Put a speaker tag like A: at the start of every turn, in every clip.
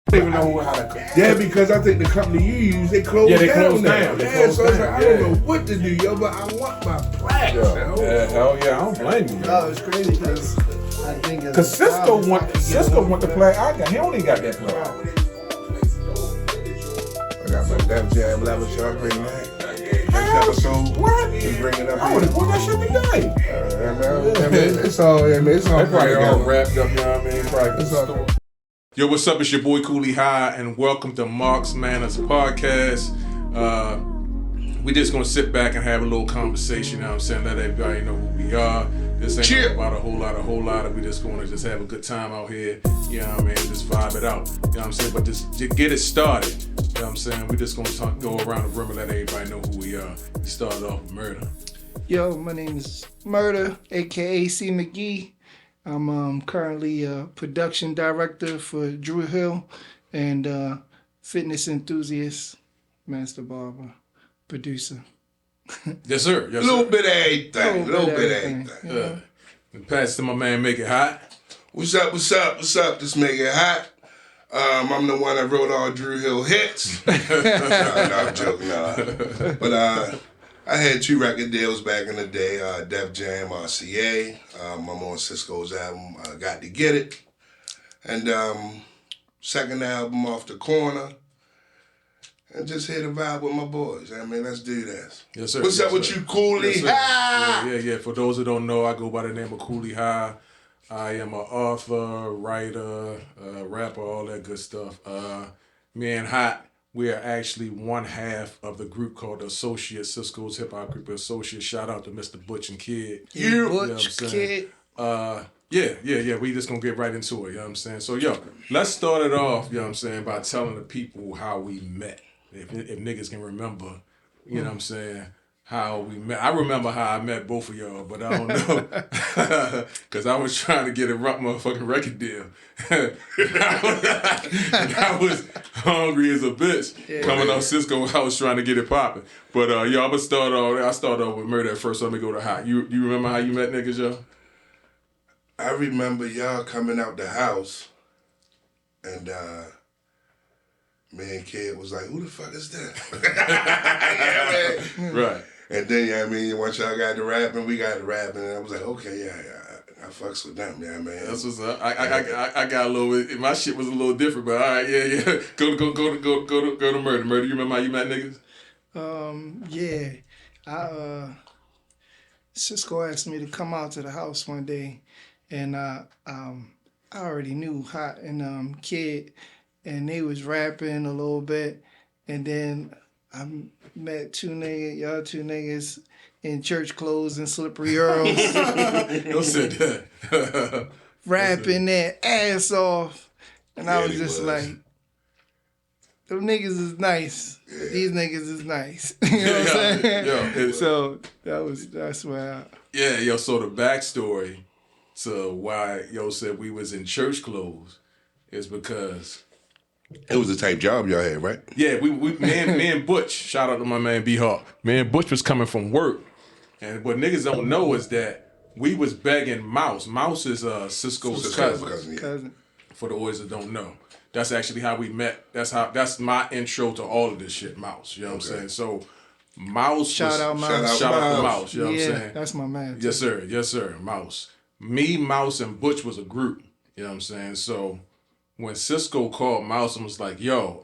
A: I don't even know how to.
B: Yeah, because I think the company you use, they closed down.
A: They closed
B: now.
A: down. They
B: Yeah,
A: closed
B: so it's
A: down,
B: like, I don't know what to do, yo, but I want my plaques, yo.
A: Yeah, hell yeah, I don't blame you.
C: No, it's crazy because I think
A: Cause Sisqo want the plaque I got. He only got that plaque.
B: I got my Def Jam level shot bring that. Next episode,
A: What?
B: we bring it up.
A: I would have bought that shit today.
B: It's all, it's all
A: That probably all
B: together.
A: wrapped up, you know what I mean? Probably
B: It's all.
D: Yo, what's up? It's your boy Cooli and welcome to Mark's Manners podcast. We just gonna sit back and have a little conversation. You know what I'm saying? Let everybody know who we are. This ain't about a whole lot of. We just gonna just have a good time out here. You know what I mean? Just vibe it out. You know what I'm saying? But just get it started. You know what I'm saying? We just gonna go around the room and let everybody know who we are. We started off with Murda.
C: Yo, my name is Murda, aka C McGee. I'm currently a production director for Dru Hill and fitness enthusiast, master barber, producer.
D: Yes, sir. Yes,
B: A little
D: sir.
B: bit of everything.
C: Little bit of everything.
D: And pass to my man, make it hot.
B: What's up? This make it hot. I'm the one that wrote all Dru Hill hits. No, I'm joking. No. But I had 2 record deals back in the day, Def Jam, RCA. I'm on Sisqo's album, Got to Get It. And second album, Off the Corner. And just here to vibe with my boys. I mean, let's do this.
D: Yes, sir.
B: What's
D: Yes,
B: up with
D: sir.
B: you, Cooli?
D: Yes, yeah. For those who don't know, I go by the name of Cooli. I am an author, writer, rapper, all that good stuff. Me and Hott, we are actually one half of the group called the Associates, Sisqo's hip hop group, Associates. Shout out to Mr. Butch and Kid.
C: You
D: know what I'm
C: Butch
D: saying?
C: Kid.
D: Yeah. We just gonna get right into it, you know what I'm saying? So, yo, let's start it off, you know what I'm saying, by telling the people how we met. If niggas can remember, you know what I'm saying, how we met. I remember how I met both of y'all, but I don't know. Because I was trying to get a motherfucking record deal. I was hungry as a bitch. Coming off Sisqo, I was trying to get it popping. But yo, I started off with Murda at first, so let me go to Hott. You remember how you met niggas, yo?
B: I remember y'all coming out the house and me and Kid was like, who the fuck is that? Yeah, man.
D: Right.
B: And then, yeah, I mean, once y'all got to rapping, we got to rapping, and I was like, okay, I fucks with them, yeah, man.
D: That's what's up. I got a little bit. My shit was a little different, but all right, yeah. Go to Murda. Murda, you remember how you met niggas?
C: Sisqo asked me to come out to the house one day, and I already knew Hott and Kid, and they was rapping a little bit, and then I met y'all two niggas in church clothes and slippery earls,
D: Don't say that.
C: rapping their ass off, and I was just like, them niggas is nice.
B: Yeah.
C: These niggas is nice. You know what I'm saying?
D: Yo,
C: So that's why
D: so the backstory to why yo said we was in church clothes is because
B: It was the type job y'all had, right?
D: yeah, me and Butch, shout out to my man B Hott. Me and Butch was coming from work. And what niggas don't know is that we was begging Mouse. Mouse is Sisqo's cousin.
C: cousin.
D: For the boys that don't know. That's actually how we met. That's my intro to all of this shit, Mouse. You know what I'm saying? So Mouse
C: Shout out Mouse.
D: Shout out to Mouse, you know what I'm
C: Yeah,
D: saying?
C: that's my man.
D: Yes, sir, Mouse. Me, Mouse, and Butch was a group. You know what I'm saying? So when Sisqo called Mouse and was like, yo,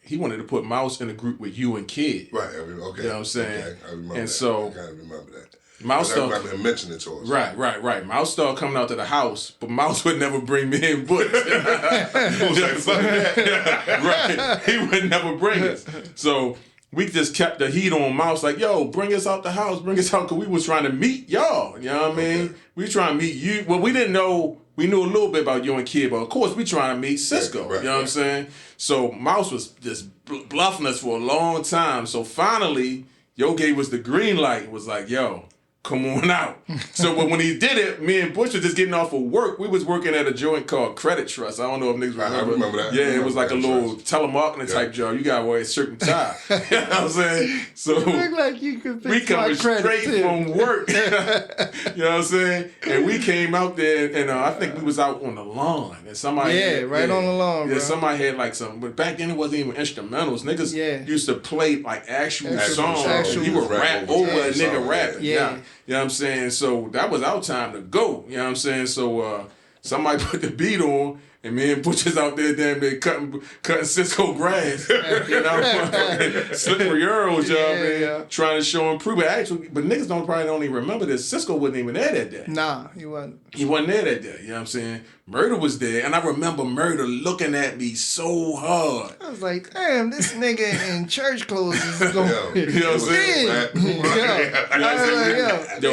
D: he wanted to put Mouse in a group with you and Kid.
B: Right, okay.
D: You know what I'm saying?
B: Okay, I remember
D: And
B: that.
D: so
B: I kind of remember that.
D: Mouse
B: I remember him mentioning it to us.
D: Right. Mouse started coming out to the house, but Mouse would never bring me and Butch.
B: He was like, fuck that.
D: Right. He would never bring us. So we just kept the heat on Mouse, like, yo, bring us out the house, because we was trying to meet y'all. You know what I mean?
B: Okay.
D: We trying to meet you. Well, we didn't know, we knew a little bit about you and Kid, but of course we trying to meet Sisqo.
B: Right,
D: you know what I'm saying? So Mouse was just bluffing us for a long time. So finally, yo gave us the green light, was like, yo, come on out. So when he did it, me and Bush was just getting off of work. We was working at a joint called Credit Trust. I don't know if niggas remember.
B: I remember that.
D: Yeah, it was like a little telemarketing type job. You got to wear a certain tie. You know what I'm saying? So
C: You look like you could
D: we coming straight from work. You know what I'm saying? And we came out there, and I think we was out on the lawn, and somebody
C: on the lawn, bro.
D: somebody had like some, but back then it wasn't even instrumentals. Niggas used to play like actual songs. You would rap over a nigga rapping. Yeah. You know what I'm saying? So that was our time to go. You know what I'm saying? So somebody put the beat on, and me and Butcher's out there damn near cutting Sisqo grass. You know, slippery Earl's job, man, trying to show and prove it. Actually, but niggas probably don't even remember this. Sisqo wasn't even there that day.
C: Nah, he wasn't.
D: He wasn't there that day. You know what I'm saying? Murda was there, and I remember Murda looking at me so hard.
C: I was like, damn, this nigga in church clothes is going.
D: You know what I'm saying?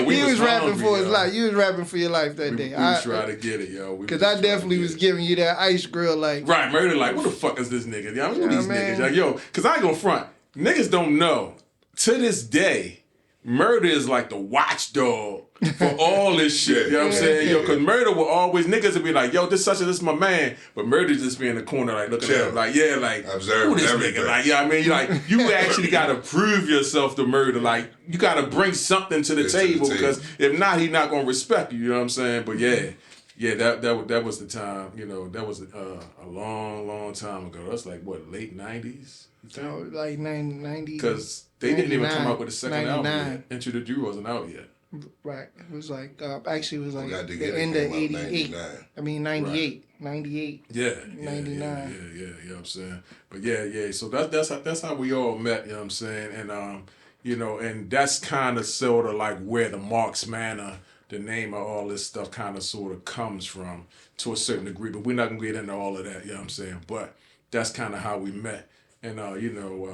C: He was rapping for his life. You was rapping for your life that day.
D: We try to get it, yo.
C: Because I definitely was giving you that ice grill, like.
D: Right, Murda like, what the fuck is this nigga? Yo, who these niggas? Like, yo, because I ain't gonna front. Niggas don't know. To this day, Murda is like the watchdog for all this shit. You know what I'm saying? Yo, because Murda will always, niggas will be like, yo, this is my man. But Murda just be in the corner, like, looking at him, like,
B: observe
D: who this
B: everything.
D: nigga? Like, I mean, you actually got to prove yourself to Murda. Like, you got to bring something to the table, because if not, he not going to respect you. You know what I'm saying? But yeah, that was the time, you know, that was a long, long time ago. That's like, what, late 90s?
C: Oh, like 90.
D: Because they didn't even come out with a second
C: 99.
D: album yet. Enter the Dru wasn't out yet.
C: Right. It was like, actually, it was like
B: Got to
C: the
B: get it,
C: end of
B: came out
C: 88.
B: 99.
C: I mean, 98. Right. 98.
D: Yeah.
C: 99.
D: Yeah, you know what I'm saying? But yeah. So that's how we all met, you know what I'm saying? And, you know, and that's kind of sort of like where the Marks Manor, the name of all this stuff kind of sort of comes from to a certain degree. But we're not going to get into all of that, you know what I'm saying? But that's kind of how we met. And, you know,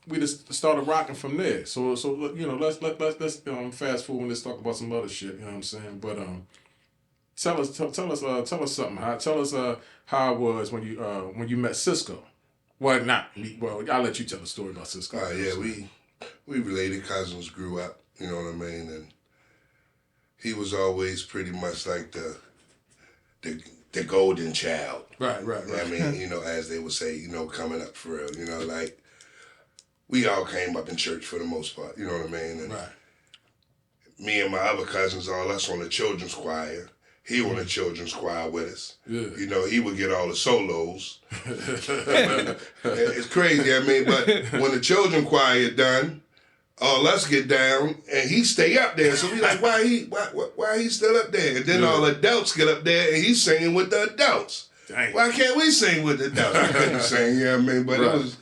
D: we just started rocking from there. So you know, let's fast forward and let's talk about some other shit. You know what I'm saying? But tell us something. Tell us how it was when you met Sisqo. Well, not me. Well, I'll let you tell the story about Sisqo.
B: Yeah, we related cousins, grew up. You know what I mean? And he was always pretty much like the golden child.
D: Right.
B: I mean, you know, as they would say, you know, coming up for real. You know, like, we all came up in church for the most part, you know what I mean? And me and my other cousins, all us on the children's choir. He on the children's choir with us. Yeah. You know, he would get all the solos. It's crazy, I mean, but when the children's choir done, all us get down and he stay up there. So we like, why he still up there? And then all the adults get up there and he's singing with the adults. Dang. Why can't we sing with the adults? I couldn't sing, you know what I mean? But it was,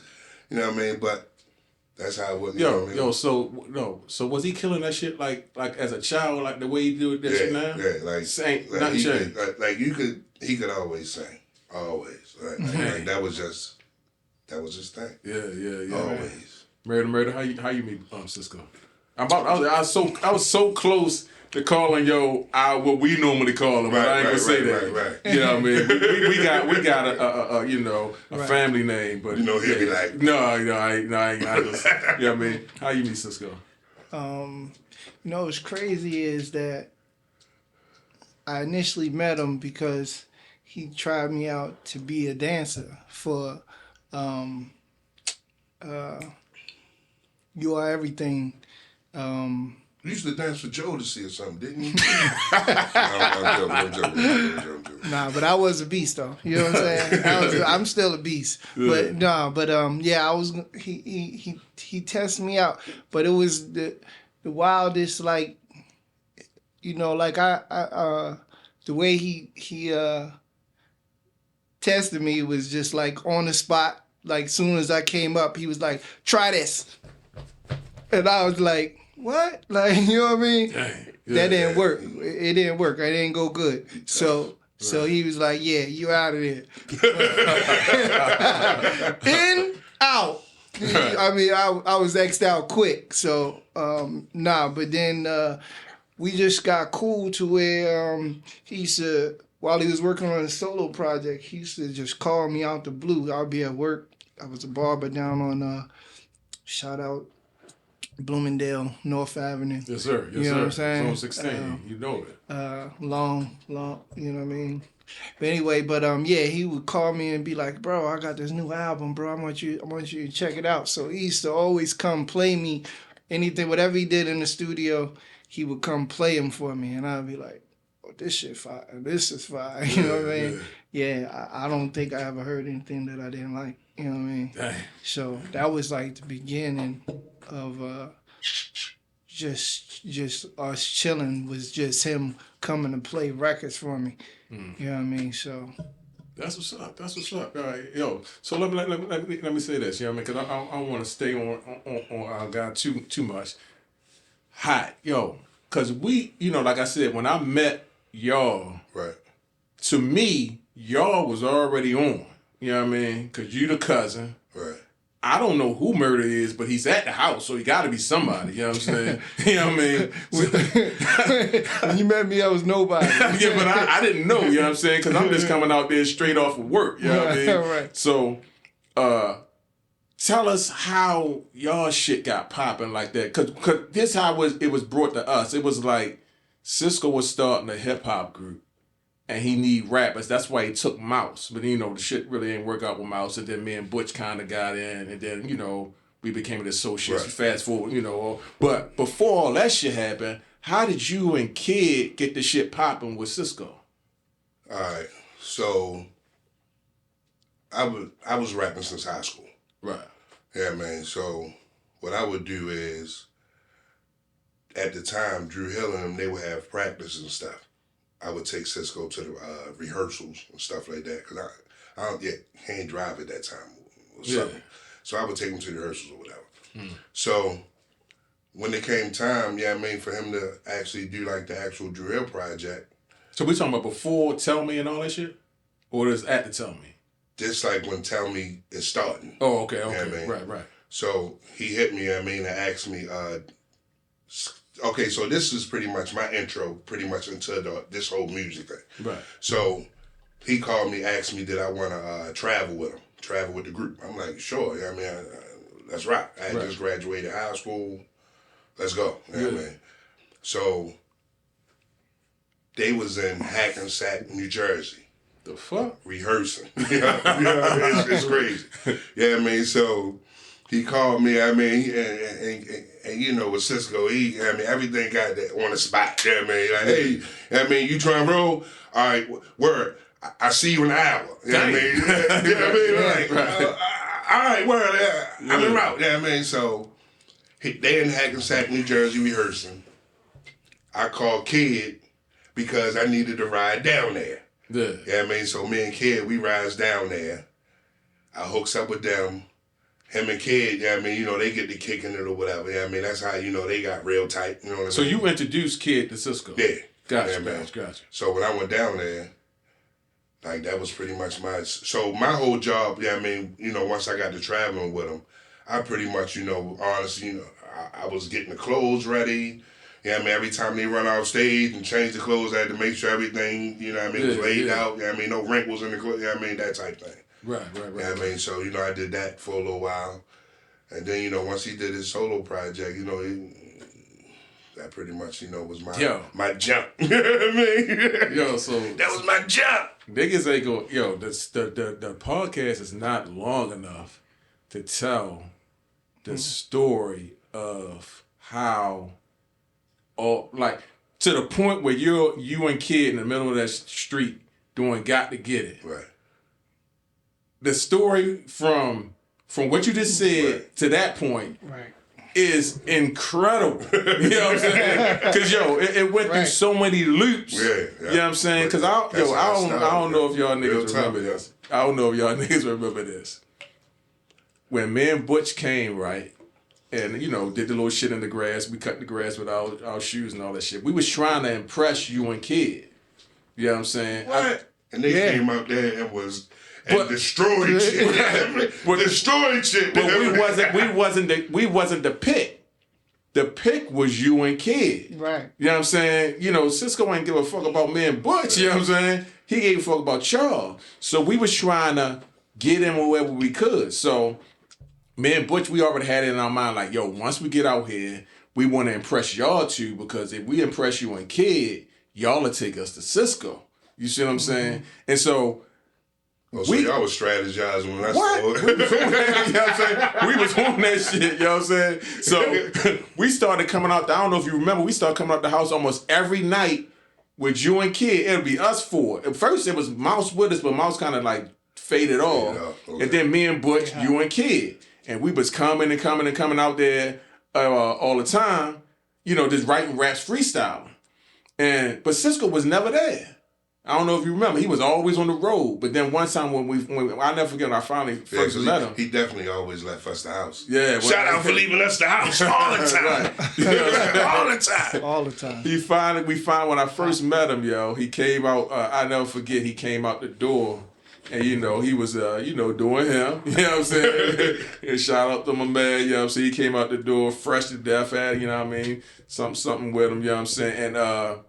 B: you know what I mean? But that's how it was.
D: So was he killing that shit like as a child, like the way he do that shit now?
B: Yeah, like
D: nothing changed.
B: He could always sing, always. Like that was his thing.
D: Yeah.
B: Always.
D: Murda, how you meet Sisqo? I was so close to calling what we normally call him, but I ain't gonna say that.
B: Right.
D: You know what I mean? We got a family name, but
B: you know he'll be like,
D: no, I just, you know what I mean? How you meet Sisqo?
C: You know what's crazy is that I initially met him because he tried me out to be a dancer for You Are Everything.
B: You used to dance for Jodeci or something, didn't you? I'm joking.
C: Nah, but I was a beast though. You know what I'm saying? I'm still a beast. Yeah. But I was. He tested me out, but it was the wildest, like, you know, like I the way he tested me was just like on the spot. Like soon as I came up, he was like, "Try this," and I was like, what? Like, you know what I mean? That didn't work. It didn't work. I didn't go good. So he was like, yeah, you out of there. In, out. I mean, I was X'd out quick. So, but then we just got cool to where he used to, while he was working on a solo project, he used to just call me out the blue. I'll be at work. I was a barber down on, shout out, Bloomingdale, North Avenue.
D: Yes, sir. Yes,
C: You know
D: sir.
C: what I'm saying?
D: Zone 16. You know it.
C: Long, you know what I mean? But anyway, yeah, he would call me and be like, bro, I got this new album, bro. I want you to check it out. So he used to always come play me anything, whatever he did in the studio, he would come play him for me. And I'd be like, oh, this shit fire. This is fire. You know what I mean? Yeah, I don't think I ever heard anything that I didn't like. You know what I mean?
D: Dang.
C: So that was like the beginning of just us chilling, was just him coming to play records for me. You know what I mean? So
D: that's what's up. That's what's up. All right, yo. So let me say this. You know what I mean? Because I don't want to stay on our guy too much. Hot, yo. Because we, you know, like I said, when I met y'all,
B: Right.
D: to me, y'all was already on. You know what I mean? Because you the cousin.
B: Right.
D: I don't know who Murda is, but he's at the house, so he got to be somebody. You know what I'm saying? You know what I mean?
C: when you met me, I was nobody.
D: Yeah, but I didn't know. You know what I'm saying? Because I'm just coming out there straight off of work. You know what I mean?
C: Right.
D: So, tell us how y'all shit got popping like that. Cause this how it was brought to us. It was like Sisqo was starting a hip hop group, and he need rappers. That's why he took Mouse. But you know the shit really didn't work out with Mouse. And then me and Butch kind of got in, and then you know we became the associates.
B: Right.
D: Fast forward, you know. But before all that shit happened, how did you and Kid get the shit popping with Sisqo?
B: All right. So I was rapping since high school.
D: Right.
B: Yeah, man. So what I would do is, at the time, Dru Hill and them, they would have practice and stuff. I would take Sisqo to the rehearsals and stuff like that, because I don't yet can't drive at that time or something.
D: Yeah.
B: So I would take him to the rehearsals or whatever. So when it came time, yeah, I mean, for him to actually do like the actual Dru Hill project.
D: So we talking about before Tell Me and all that shit? Or is at the Tell Me?
B: Just like when Tell Me is starting.
D: Oh, okay.
B: Yeah, I mean.
D: Right.
B: So he hit me, I mean, and asked me, okay, so this is pretty much my intro, pretty much into this whole music thing.
D: Right.
B: So he called me, asked me, did I want to travel with him, travel with the group? I'm like, sure. Yeah, I mean, let's rock. I had just graduated high school. Let's go. You know what I mean? So they was in Hackensack, New Jersey.
D: The fuck?
B: Rehearsing. You know what I mean? It's crazy. Yeah, I mean, so he called me, I mean, and you know, with Sisqo, I mean, everything got that on the spot. Yeah, I mean, like, hey, I mean, you trying to roll? All right, word. I see you in an hour. You know what I mean? You know what I mean? Like, all right, word. I'm en route. Yeah, I mean, so they in Hackensack, New Jersey rehearsing. I called Kid because I needed to ride down there.
D: Yeah.
B: Yeah, I mean, so me and Kid, we rides down there. I hooks up with them. Him and Kid, yeah, I mean, you know, they get to kicking it or whatever. Yeah, I mean, that's how, you know, they got real tight. You know what I mean?
D: So you introduced Kid to Sisqo?
B: Yeah.
D: Gotcha,
B: Yeah,
D: gotcha.
B: So when I went down there, like, that was pretty much so my whole job, yeah, I mean, you know, once I got to traveling with them, I pretty much, you know, honestly, you know, I was getting the clothes ready. Yeah, I mean, every time they run off stage and change the clothes, I had to make sure everything, you know what I mean, was laid out. Yeah, I mean, no wrinkles in the clothes. Yeah, I mean, that type thing.
D: Right.
B: Yeah, I mean, so, you know, I did that for a little while. And then, you know, once he did his solo project, you know, that pretty much, you know, was my jump. You know what I mean?
D: Yo, so
B: that was my jump.
D: Niggas ain't go, yo, the podcast is not long enough to tell the story of how, or like, to the point where you and Kid in the middle of that street doing Got to Get It.
B: Right.
D: The story from what you just said to that point is incredible. You know what I'm saying? Because, yo, it went through so many loops.
B: Yeah.
D: You know what I'm saying? Because I don't know if y'all niggas remember this. I don't know if y'all niggas remember this. When me and Butch came, right, and, you know, did the little shit in the grass, we cut the grass with our shoes and all that shit. We was trying to impress you and Kid. You know what I'm saying?
B: What? And they came out there and was... And destroyed shit. Destroyed shit.
D: But we wasn't the pick. The pick was you and Kid.
C: Right.
D: You know what I'm saying? You know, Sisqo ain't give a fuck about me and Butch, you know what I'm saying? He gave a fuck about y'all. So we was trying to get him wherever we could. So me and Butch, we already had it in our mind, like, yo, once we get out here, we want to impress y'all too, because if we impress you and Kid, y'all will take us to Sisqo. You see what I'm saying? And so...
B: Oh, so y'all was strategizing when I
D: What?
B: saw it.
D: We was on that, you know what I'm saying? We was on that shit, you know what I'm saying? So we started coming out, I don't know if you remember, we started coming out the house almost every night with you and Kid. It'll be us four. At first it was Mouse with us, but Mouse kind of like faded off. Okay. And then me and Butch, you and Kid. And we was coming out there all the time, you know, just writing raps, freestyling. But Sisqo was never there. I don't know if you remember. He was always on the road. But then one time when I'll never forget when I finally first met him.
B: He definitely always left us the house.
D: Yeah.
B: Shout out for leaving us the house all the time. All the time.
C: All the time.
D: We find when I first met him, yo, he came out, I'll never forget, he came out the door. And, you know, he was, doing him. You know what I'm saying? And shout out to my man, you know what I'm saying? He came out the door fresh to death, you know what I mean? Something with him, you know what I'm saying? And,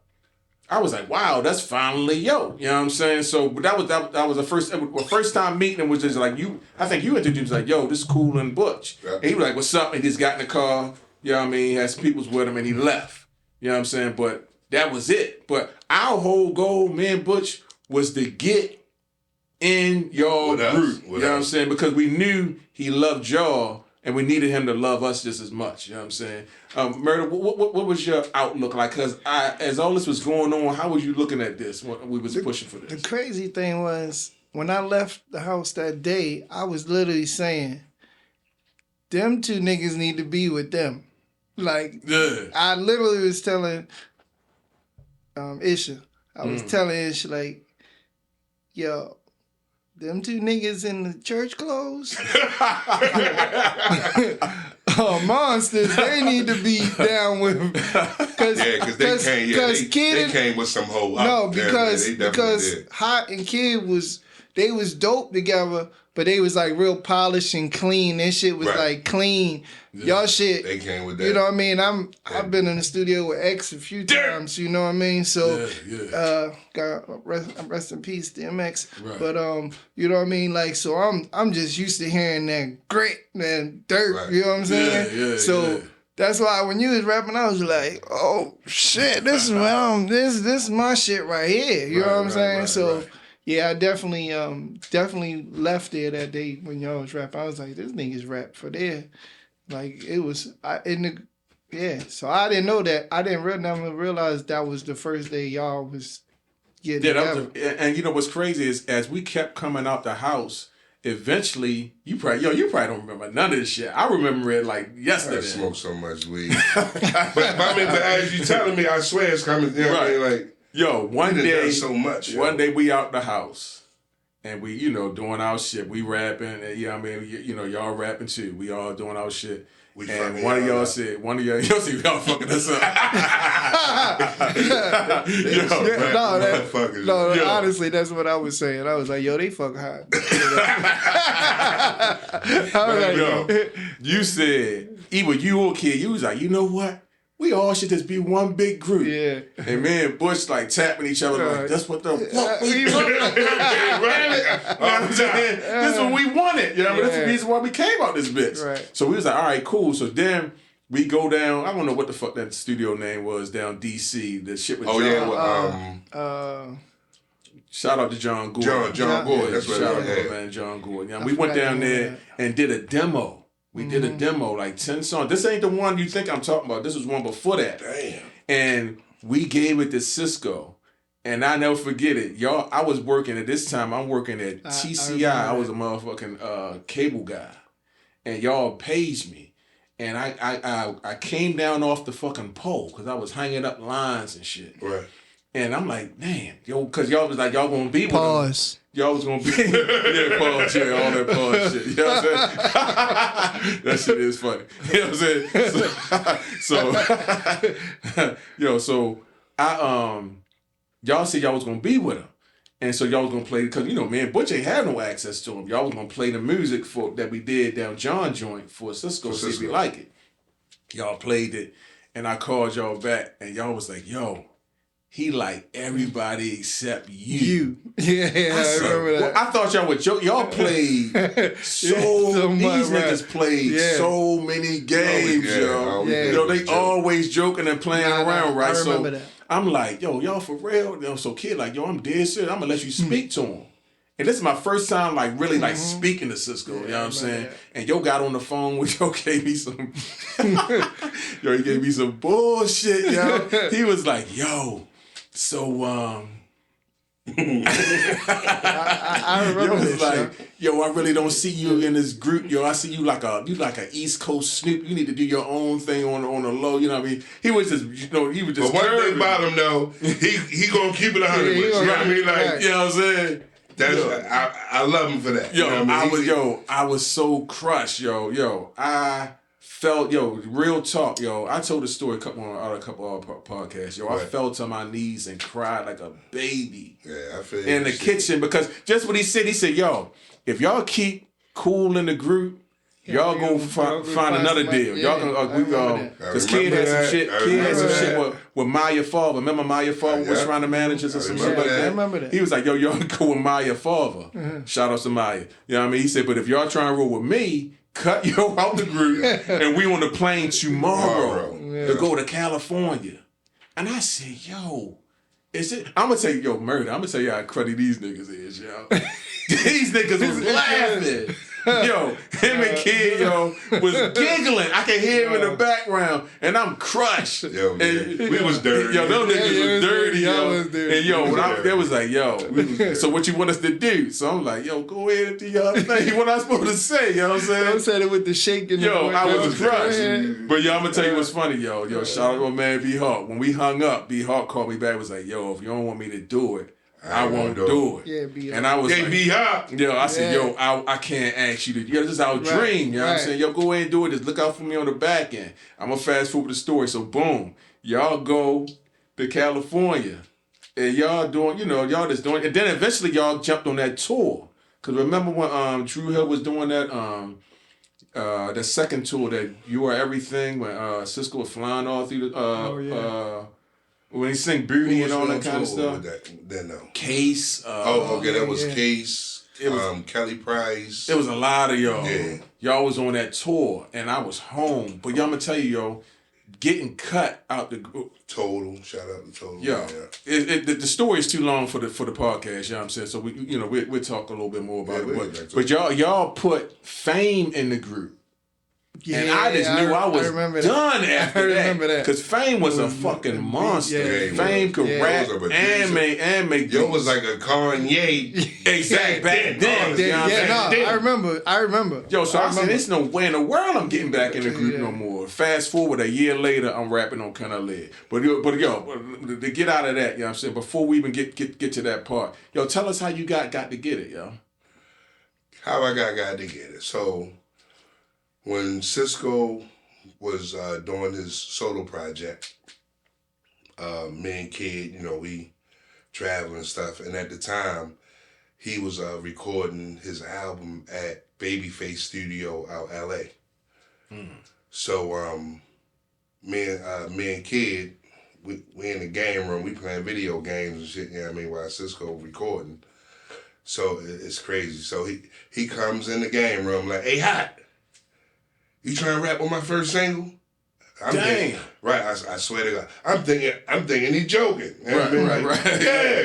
D: I was like, wow, that's finally yo. You know what I'm saying? So, but that was the first time meeting him was just like I think you introduced like, yo, this is Cool and Butch. Yeah. And he was like, what's up? And he just got in the car, you know what I mean? He had some peoples with him and he left. You know what I'm saying? But that was it. But our whole goal, me and Butch, was to get in your group. You know what I'm saying? Because we knew he loved y'all and we needed him to love us just as much. You know what I'm saying? Murda, what was your outlook like? Because as all this was going on, how was you looking at this when we was pushing for this?
C: The crazy thing was, when I left the house that day, I was literally saying, them two niggas need to be with them. Like, yeah. I literally was telling Isha, I was telling Isha, like, yo, them two niggas in the church clothes monsters. They need to be down with.
B: Because they came with some whole.
C: No, because Hott and Kid was dope together, but they was like real polished and clean. Their shit was like clean. Yeah. Y'all shit.
B: They came with that.
C: You know what I mean? I've been in the studio with X a few times. You know what I mean? So, God rest in peace, DMX. Right. But you know what I mean? Like, so I'm just used to hearing that grit and dirt. Right. You know what I'm saying? So. That's why when you was rapping, I was like, "Oh shit, this is this is my shit right here." You know what I'm saying? So yeah, I definitely left there that day when y'all was rapping. I was like, "This nigga's rap for there." Like it was, So I didn't know that. I didn't realize that was the first day y'all was getting together.
D: And you know what's crazy is as we kept coming out the house. Eventually, you probably don't remember none of this shit. I remember it like yesterday.
B: I smoked so much weed. but as you telling me, I swear it's coming. You know what I mean? Like,
D: yo, one day,
B: so much.
D: One day we out the house, and we, doing our shit. We rapping, and y'all rapping too. We all doing our shit. And one of y'all said, y'all fucking us up.
C: Honestly, that's what I was saying. I was like, yo, they fuck hot.
D: You said, either you or Kid, you was like, you know what? We all should just be one big group. Yeah. And me and Butch like tapping each other like, that's what the fuck we doing. This is what we wanted. You know, that's the reason why we came out this bitch. Right. So we was like, all right, cool. So then we go down, I don't know what the fuck that studio name was down DC. The shit with John. Shout out to John Gore.
B: John Gore. That's what
D: Shout out to man, John Gore. Yeah, we went down there and did a demo. We did a demo, like 10 songs. This ain't the one you think I'm talking about. This was one before that.
B: Damn.
D: And we gave it to Sisqo. And I never forget it. Y'all, I was working at this time, I'm working at TCI. I was a motherfucking cable guy. And y'all paged me. And I came down off the fucking pole because I was hanging up lines and shit.
B: Right.
D: And I'm like, damn, yo, because y'all was like, y'all gonna be with
C: Pause.
D: Them. Y'all was gonna be, pause, all that pause shit. You know what I'm saying? That shit is funny. You know what I'm saying? So I, y'all said y'all was gonna be with him. And so y'all was gonna play, because, me and Butch ain't have no access to him. Y'all was gonna play the music that we did down John Joint for Sisqo, see if we like it. Y'all played it, and I called y'all back, and y'all was like, yo, He like everybody except you.
C: Yeah, I remember that.
D: Well, I thought y'all were joking. Y'all played so
C: much,
D: these
C: right.
D: niggas played so many games, yo.
C: Yeah.
D: You know, they always joking and playing around, right?
C: I remember that.
D: I'm like, yo, y'all for real? You know, so kid, like, yo, I'm dead serious. I'm gonna let you speak to him. And this is my first time, like, really, like, speaking to Sisqo, you know what I'm saying?
C: That.
D: And yo got on the phone with, yo gave me some, yo, he gave me some bullshit, yo. He was like, yo, so,
C: I remember
D: yo,
C: this.
D: like, yo, I really don't see you in this group, yo. I see you like a East Coast Snoop. You need to do your own thing on the low. You know what I mean? He was just, you know, he was just.
B: But one thing about him though, he gonna keep it 100 with you. You know what I mean? Like,
D: you know what I'm saying?
B: that's I love him for that.
D: Yo,
B: you know what I mean?
D: I was so crushed, yo. I felt, real talk, yo. I told the story a couple of podcasts, yo. I fell to my knees and cried like a baby.
B: Yeah, I feel
D: in the kitchen because just what he said, yo, if y'all keep cool in the group, y'all go find another deal. Y'all gonna because Kid had some shit. Kid had some shit with Maya Farber. Remember Maya Farber was trying to managers or some shit like that.
C: I remember that.
D: He was like, yo, y'all go with Maya Farber. Shout out to Maya. You know what I mean? He said, but if y'all trying to roll with me, cut yo out the group and we on the plane tomorrow to go to California. And I said, yo, is it? I'm gonna tell you, yo, Murda. I'm gonna tell you how cruddy these niggas is, yo. These niggas was laughing. Yo, him and Kid, yo, was giggling. I can hear him in the background, and I'm crushed.
B: Yo,
D: and,
B: we was dirty.
D: Yo, those niggas was dirty, yo.
C: Was dirty.
D: And yo, they was like, yo, so what you want us to do? So I'm like, yo, go ahead and do your thing. What I supposed to say? You know what I'm saying?
C: I said it with the shaking.
D: Yo, I was crushed. But yo, I'm gonna tell you what's funny, yo. Shout out to my man B Hott. When we hung up, B Hott called me back. Was like, yo, if you don't want me to do it, I won't do it.
C: Yeah, B Hott.
D: And I was like,
B: B Hott.
D: yo, I said, yo, I can't ask you to. Yo, this is our dream. You know what I'm saying? Yo, go ahead and do it. Just look out for me on the back end. I'm gonna fast forward the story. So boom, y'all go to California, and y'all doing, y'all just doing. And then eventually y'all jumped on that tour. Cause remember when Dru Hill was doing that the second tour that You Are Everything when Sisqo was flying all through the when he sang Booty and all that kind of stuff. Case.
B: That was Case. It was Kelly Price.
D: It was a lot of y'all.
B: Yeah.
D: Y'all was on that tour, and I was home. But y'all, I'm gonna tell you, yo, getting cut out the group.
B: Total. Shout out to Total.
D: Yo, the story is too long for the podcast. You know what I'm saying? So we'll talk a little bit more about it. But y'all put Fame in the group.
C: Yeah,
D: and I just knew I was done after that.
C: I remember that.
D: Because Fame was a fucking monster.
B: Yeah,
D: Fame could rap and make
B: Yo was like a Kanye.
D: Exactly. Back then.
C: I remember.
D: Yo, so I said, there's no way in the world I'm getting back in the group no more. Fast forward a year later, I'm rapping on Can I Live. But yo, to get out of that, you know what I'm saying, before we even get to that part, yo, tell us how you got to get it, yo.
B: How I got to get it. So when Sisqo was doing his solo project, me and Kid, we traveling and stuff. And at the time, he was recording his album at Babyface Studio out LA. So me and Kid, we in the game room, we playing video games and shit, while Sisqo recording. So it's crazy. So he comes in the game room like, hey, Hott, you trying to rap on my first single?
D: Dang.
B: Right, I swear to God. I'm thinking he joking.
D: Right.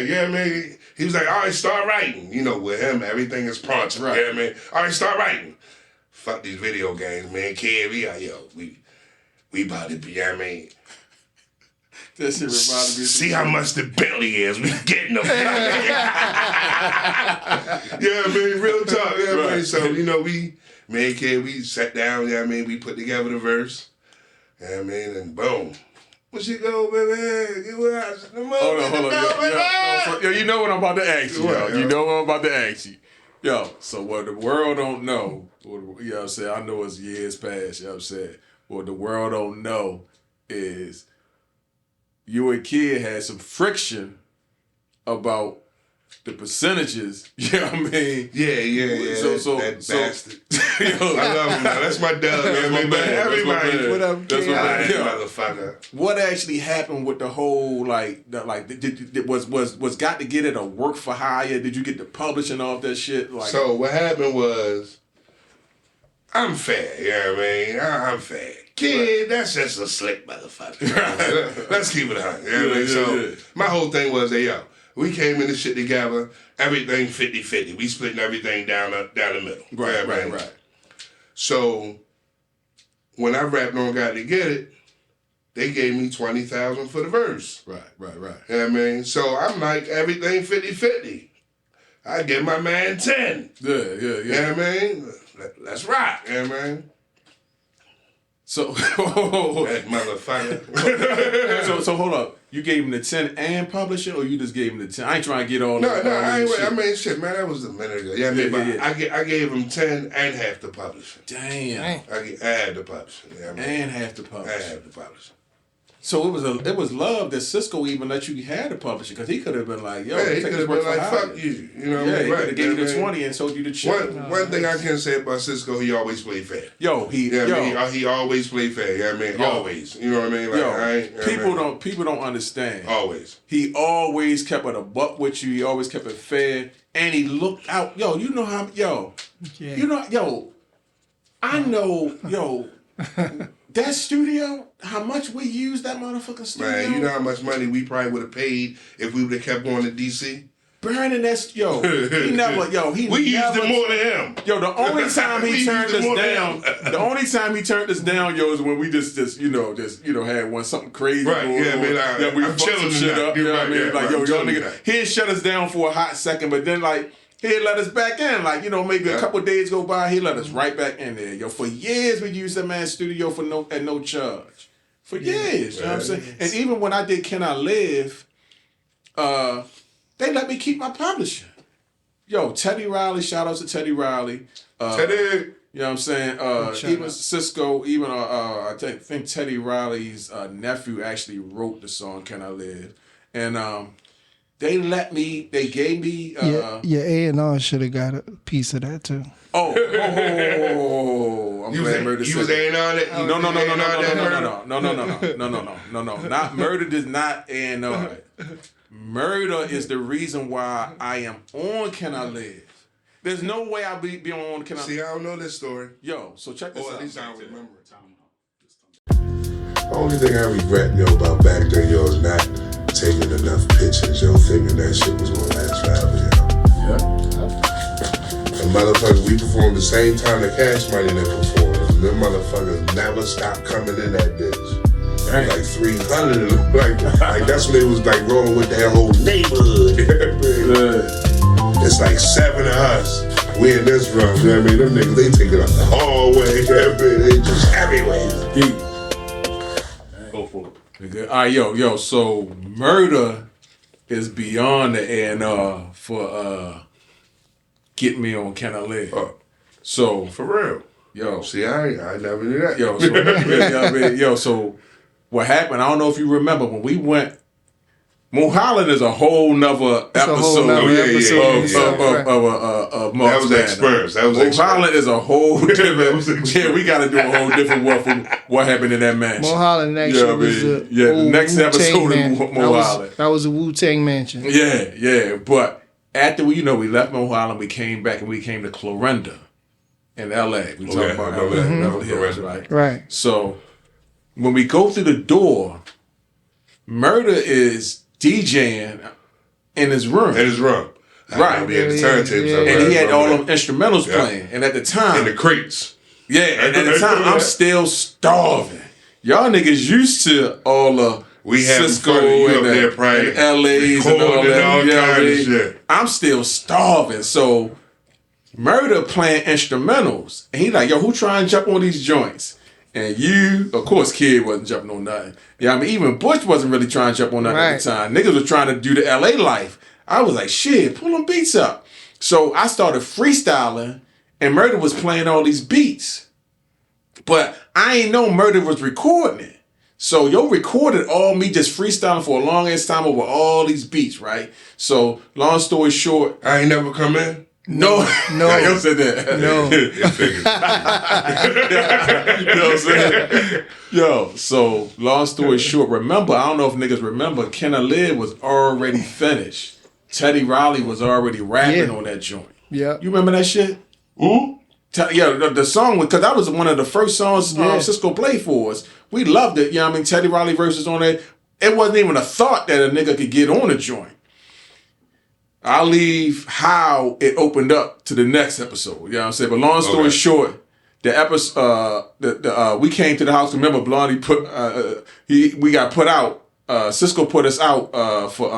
B: Yeah, man. He was like, all right, start writing. With him, everything is pronto.
D: Right.
B: Yeah, man. All right, start writing. Fuck these video games, man. Kid, we about to be,
D: That shit reminded me.
B: See how much the Bentley is. We getting them. Yeah, man, real talk. Yeah, man. So, me and Kid, we sat down, we put together the verse. And boom. Where she go, baby?
D: Hold on. Yo, you know what I'm about to ask you, yo. You know what I'm about to ask you. Yo, so what the world don't know, you know what I'm saying? I know it's years past, you know what I'm saying? What the world don't know is you and Kid had some friction about the percentages. You know what I mean?
B: Yeah. That bastard.
D: Yo,
B: I love him now. That's my dog, man. But everybody,
C: What up, kid?
B: motherfucker.
D: what actually happened with the whole was Got to Get It a work for hire? Did you get the publishing off that shit? Like,
B: so what happened was, I'm fair. You know what I mean? I'm fair. Kid, that's just a slick motherfucker. Let's keep it 100. You know what I mean? So my whole thing was, hey, yo, we came in this shit together, everything 50-50. We splitting everything down the middle.
D: Right.
B: So when I rapped on Got to Get It, they gave me $20,000 for the verse.
D: Right.
B: You know what I mean? So I'm like, everything 50-50. I give my man 10.
D: Yeah.
B: You know what I mean? Let's rock. You know what I mean?
D: So
B: That motherfucker.
D: so hold up. You gave him the 10 and publishing, or you just gave him the 10? I ain't trying to get all
B: No,
D: all
B: I
D: this
B: ain't.
D: shit.
B: I mean, shit, man, that was a minute ago. Yeah, I gave him 10 and half the publishing.
D: Damn.
B: I had the publishing. Yeah,
D: And half the
B: I
D: publishing.
B: had the publishing.
D: So it was love that Sisqo even let you have the publishing, because he could have been like, yo,
B: Yeah, he
D: take
B: could
D: this
B: have
D: work
B: been
D: for
B: like,
D: hire.
B: fuck you. You know what
D: Yeah,
B: I
D: he
B: mean?
D: could have gave you the
B: I mean,
D: 20 and sold you the check.
B: One thing I can say about Sisqo, he always played fair.
D: Yo,
B: He always played fair. You know what I mean? Always. You know what I mean? Like,
D: people don't understand.
B: Always.
D: He always kept it a buck with you. He always kept it fair, and he looked out. Yo, you know how? I know. That studio, how much we used that motherfucking studio.
B: Man, you know how much money we probably would have paid if we would have kept going to DC?
D: Burning that,
B: We used it more than him.
D: Yo, the only time
B: We
D: he
B: used
D: turned
B: it
D: us
B: more than
D: down,
B: him.
D: the only time he turned us down, yo, is when we just had something crazy.
B: Right,
D: going
B: yeah,
D: on.
B: man, like,
D: We
B: I'm
D: fucked some
B: chilling
D: shit
B: tonight.
D: up. You know what I mean?
B: Right,
D: Like,
B: right,
D: yo,
B: I'm
D: y'all
B: chilling
D: nigga,
B: tonight.
D: he'd shut us down for a hot second, but then like he'd let us back in. Like, maybe a couple days go by, he let us right back in there. Yo, for years we used that man's studio at no charge. For years, you know what I'm saying? And even when I did Can I Live, they let me keep my publishing. Yo, Teddy Riley, shout out to Teddy Riley.
B: Teddy.
D: You know what I'm saying? Even Sisqo, even I think Teddy Riley's nephew actually wrote the song "Can I Live," and they gave me.
C: Your A&R should have got a piece of that too.
D: I'm glad Murda said
B: You was
D: that.
B: A&R that?
D: No. Not Murda does not A&R it. Murda is the reason why I am on Can I Live. There's no way I'll be on Can I Live.
B: See, I don't know this story.
D: Yo, so check this
B: Or
D: out.
B: at least I don't remember it. The only thing I regret, about back then, is not taking enough pictures, thinking that shit was gonna last forever, And motherfuckers, we performed the same time the Cash Money that performed. Them motherfuckers never stopped coming in that bitch.
D: Dang.
B: Like 300 of them. Like that's when it was like rolling with that whole neighborhood. It's like 7 of us. We in this room, you know what I mean? Them niggas, they take it up the hallway, they just everywhere.
D: Go for it. All right, yo, so Murda is beyond the A&R for getting me on Can I Live. So
B: For real.
D: Yo.
B: See, I never knew that.
D: So what happened, I don't know if you remember, when we went, Mulholland is a whole nother episode of Mark's
B: That was
D: Manor.
B: experience.
D: Mulholland is a whole different. Yeah, we got to do a whole different one from what happened in that mansion.
C: Mulholland actually was
D: the next episode is Mulholland.
C: That was a Wu-Tang mansion.
D: Yeah. But after we left Mulholland, we came back and we came to Clarinda in L.A. We talked about Beverly Hills, right?
C: Right.
D: So when we go through the door, Murda is DJing in his room. Right.
B: We had the turntables
D: and he had all them instrumentals playing. And at the time,
B: in the crates.
D: Yeah, and at the time, I'm still starving. Y'all niggas used to all the Sisqo and LA's and all that.
B: Shit.
D: I'm still starving. So Murda playing instrumentals. And he like, yo, who trying to jump on these joints? And you, of course, Kid wasn't jumping on nothing. Yeah, I mean, even Bush wasn't really trying to jump on nothing at the time. Niggas was trying to do the LA life. I was like, shit, pull them beats up. So I started freestyling, and Murda was playing all these beats. But I ain't know Murda was recording it. So yo recorded all me just freestyling for a long ass time over all these beats, right? So long story short,
B: I ain't never come in.
D: no, yo said that.
C: No.
D: You know what I'm saying? Yo, so long story short, remember, I don't know if niggas remember, Can I Live was already finished. Teddy Riley was already rapping on that joint.
C: Yeah.
D: You remember that shit? Yeah, the song, because that was one of the first songs Sisqo played for us. We loved it. You know what I mean? Teddy Riley verses on it. It wasn't even a thought that a nigga could get on a joint. I'll leave how it opened up to the next episode. You know what I'm saying? But long story short, the episode, we came to the house. Remember, Blondie we got put out. Sisqo put us out for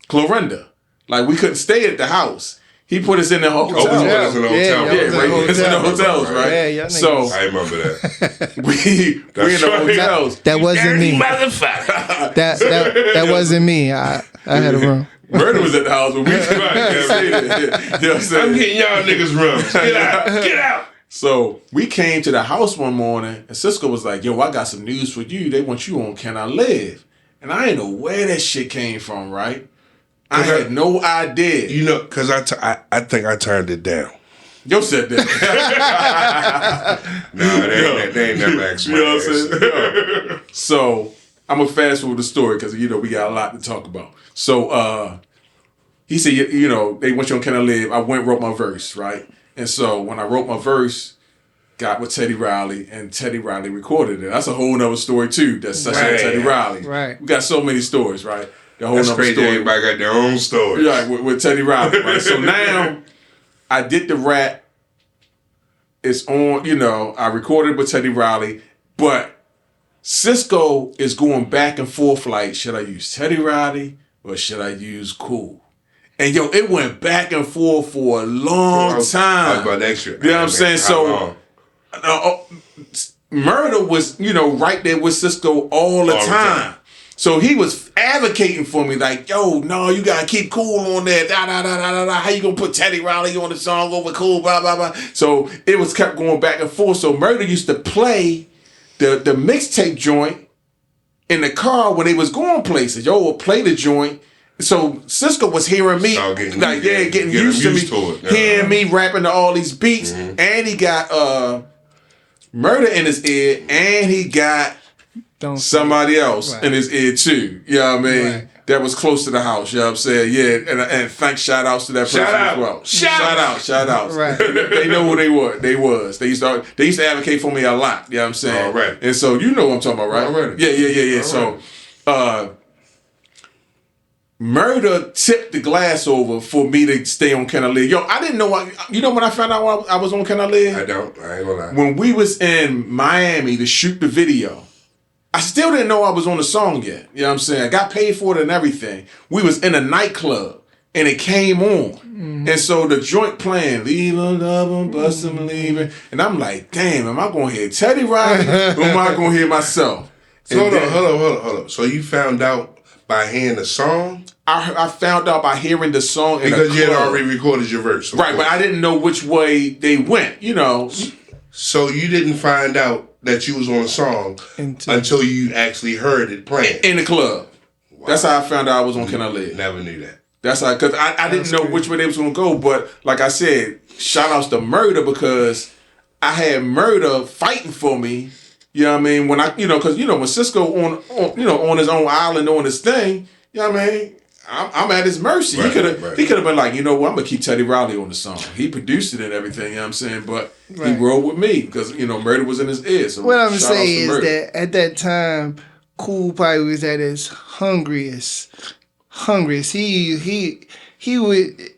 D: Clorinda. Like we couldn't stay at the house. He put us in the hotel.
B: Put us in the hotel.
D: Right. It's in the hotels, right?
C: Yeah,
D: so
B: I remember that.
D: we in the hotels.
C: That wasn't me.
B: Motherfucker.
C: That wasn't me. I had a room.
D: Murda was at the house when we came out. You know what I'm saying?
B: I'm getting y'all niggas rooms. Get out. Get out.
D: So we came to the house one morning and Sisqo was like, yo, I got some news for you. They want you on Can I Live? And I didn't know where that shit came from, right? I had no idea.
B: You know, because I think I turned it down.
D: Yo said that.
B: No, they ain't never asked me.
D: You know what I'm saying? So I'm going to fast forward the story because, you know, we got a lot to talk about. So he said, you know, they want you on Can I Live? I went and wrote my verse, right? And so when I wrote my verse, got with Teddy Riley, and Teddy Riley recorded it. That's a whole nother story, too. That's such a Teddy Riley.
C: Right.
D: We got so many stories, right? The whole
B: That's
D: nother
B: crazy.
D: story.
B: Everybody got their own story.
D: Yeah, with Teddy Riley, right? So now I did the rap. It's on, you know, I recorded with Teddy Riley, but Sisqo is going back and forth like, should I use Teddy Riley or should I use Cool? And yo, it went back and forth for a long time.
B: I was about to ask you.
D: You know what I'm saying? So Murda was, you know, right there with Sisqo all the time. So he was advocating for me, like, yo, no, you gotta keep Cool on there. Da da da da da da. How you gonna put Teddy Riley on the song over Cool? Blah blah blah. So it was kept going back and forth. So Murda used to play the mixtape joint in the car when they was going places. Yo, would play the joint. So Sisqo was hearing me, getting used to me, hearing me rapping to all these beats, and he got Murda in his ear, and he got somebody else in his ear too. You know what I mean? Right. That was close to the house. You know what I'm saying? Yeah, and thanks, shout outs to that person as well. Shout outs. Right. They know who they were. They used to advocate for me a lot. You know what I'm saying?
B: All right.
D: And so you know what I'm talking about, right?
B: Already.
D: Yeah. So Murda tipped the glass over for me to stay on Can I Live. Yo, I didn't know. You know when I found out I was on Can I Live?
B: I ain't gonna lie.
D: When we was in Miami to shoot the video, I still didn't know I was on the song yet. You know what I'm saying? I got paid for it and everything. We was in a nightclub and it came on. And so the joint playing, leave a love and bust him leaving. And I'm like, damn, am I going to hear Teddy Riley or am I going to hear myself?
B: So hold on. So you found out by hearing the song?
D: I found out by hearing the song in
B: because
D: a
B: you
D: club.
B: had already recorded your verse.
D: Right, but I didn't know which way they went, you know.
B: So you didn't find out that you was on a song until you actually heard it playing?
D: In the club. Wow. That's how I found out I was on Can I Live.
B: Never knew that.
D: That's how, because I didn't know which way they was going to go, but like I said, shout outs to Murda because I had Murda fighting for me. You know what I mean? When because when Sisqo on his own island doing his thing, you know what I mean? I'm at his mercy. Right, he could have been like, you know what, I'm gonna keep Teddy Riley on the song. He produced it and everything, you know what I'm saying? But he rolled with me because Murda was in his ear. So
C: what I'm saying is that at that time, Cool probably was at his hungriest. He would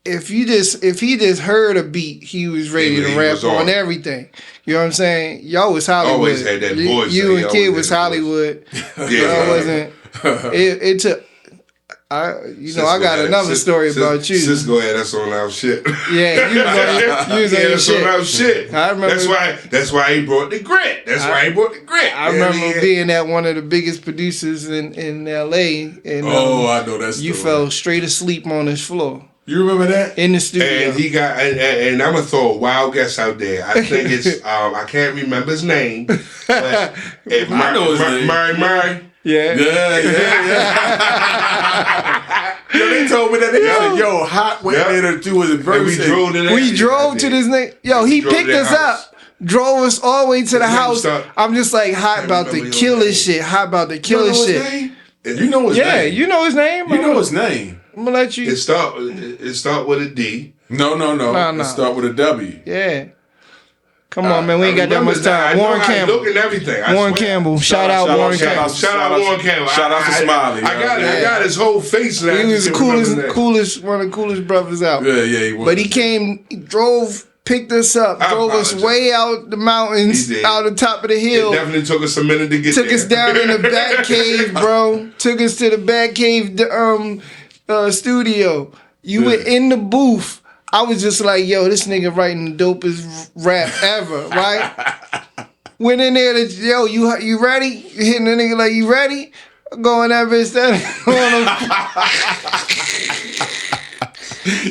C: if he just heard a beat, he was ready to rap on everything. You know what I'm saying? Y'all was Hollywood.
B: Always had that voice.
C: You and Kid was Hollywood. I wasn't. It took. I got another story about you.
B: Sisqo had us on our shit.
C: Yeah, you was on
B: our shit.
C: I remember.
B: That's why he brought the grit.
C: I remember being at one of the biggest producers in L.A. and
D: I know that story.
C: You fell straight asleep on his floor.
D: You remember that?
C: in the studio.
B: And he got, and I'm gonna throw a wild guess out there. I think it's, I can't remember his name, but if
D: I know his name.
B: Murray.
C: Yeah.
D: Yo, they told me that they said, yo, Hott went there to do his verse.
B: We drove
C: to this nigga. Yo, he picked us up. Drove us all the way to the house. I'm just like, Hott about to kill his shit. Hott about to kill his shit.
D: You know his name.
C: Yeah, you know his name.
D: You know his name.
C: I'm gonna let you.
B: It start with a D.
D: No. It start with a W.
C: Yeah. Come on, man. We ain't got that much time. Warren Campbell.
B: Look at everything.
C: Warren Campbell. Shout out Warren Campbell.
B: Shout out Warren Campbell.
D: Shout out to Smiley.
B: I got his whole face now.
C: He was the coolest, one of the coolest brothers out.
D: Yeah, he was.
C: But he picked us up, drove us way out the mountains, out the top of the hill.
B: It definitely took us a minute to get there.
C: Took us down in the Bat Cave, bro. Took us to the Bat Cave studio. You were in the booth. I was just like, yo, this nigga writing the dopest rap ever, right? Went in there, yo, you ready? You hitting the nigga like, you ready? Going that bitch down.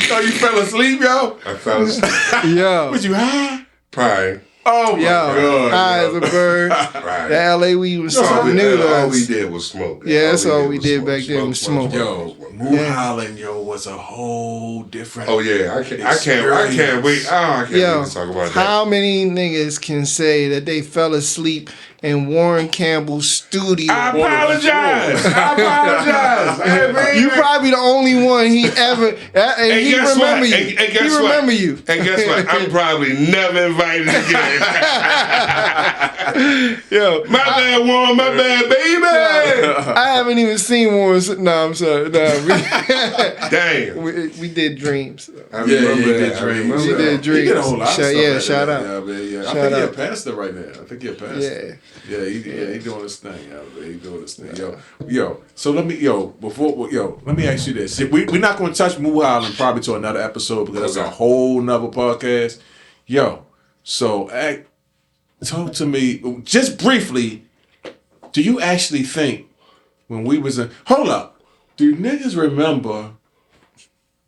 D: Oh, you fell asleep, yo?
B: I fell asleep.
C: Yo.
D: Was you high?
B: Probably.
D: Oh, my God.
C: High as a bird.
B: Right.
C: The LA weed was something
B: All
C: new to
B: all we
C: us.
B: did was smoke.
C: Yeah, that's all we did back then was smoke.
D: Yo, Mulholland, was a whole different.
B: Oh yeah, I can't wait. Oh, I can't wait to talk about that.
C: How many niggas can say that they fell asleep in Warren Campbell's studio?
B: I apologize. Hey, man.
C: You probably the only one he ever. And he remember you.
B: And guess
C: he
B: what?
C: remember you.
B: And guess what? I'm probably never invited again.
C: Yo,
B: my bad, Warren. My bad, baby.
C: I haven't even seen Warren. No, I'm sorry.
B: Damn.
C: We did dreams.
B: I remember that.
C: We did dreams.
D: He did a whole lot of stuff.
C: Yeah, shout out.
D: I think he a pastor right now. I think he a pastor.
C: Yeah.
D: He doing his thing out there. He doing his thing. Yo. So let me ask you this. We're not going to touch Mulholland probably to another episode because that's a whole nother podcast. So talk to me just briefly. Do you actually think when we was in? Hold up. Do niggas remember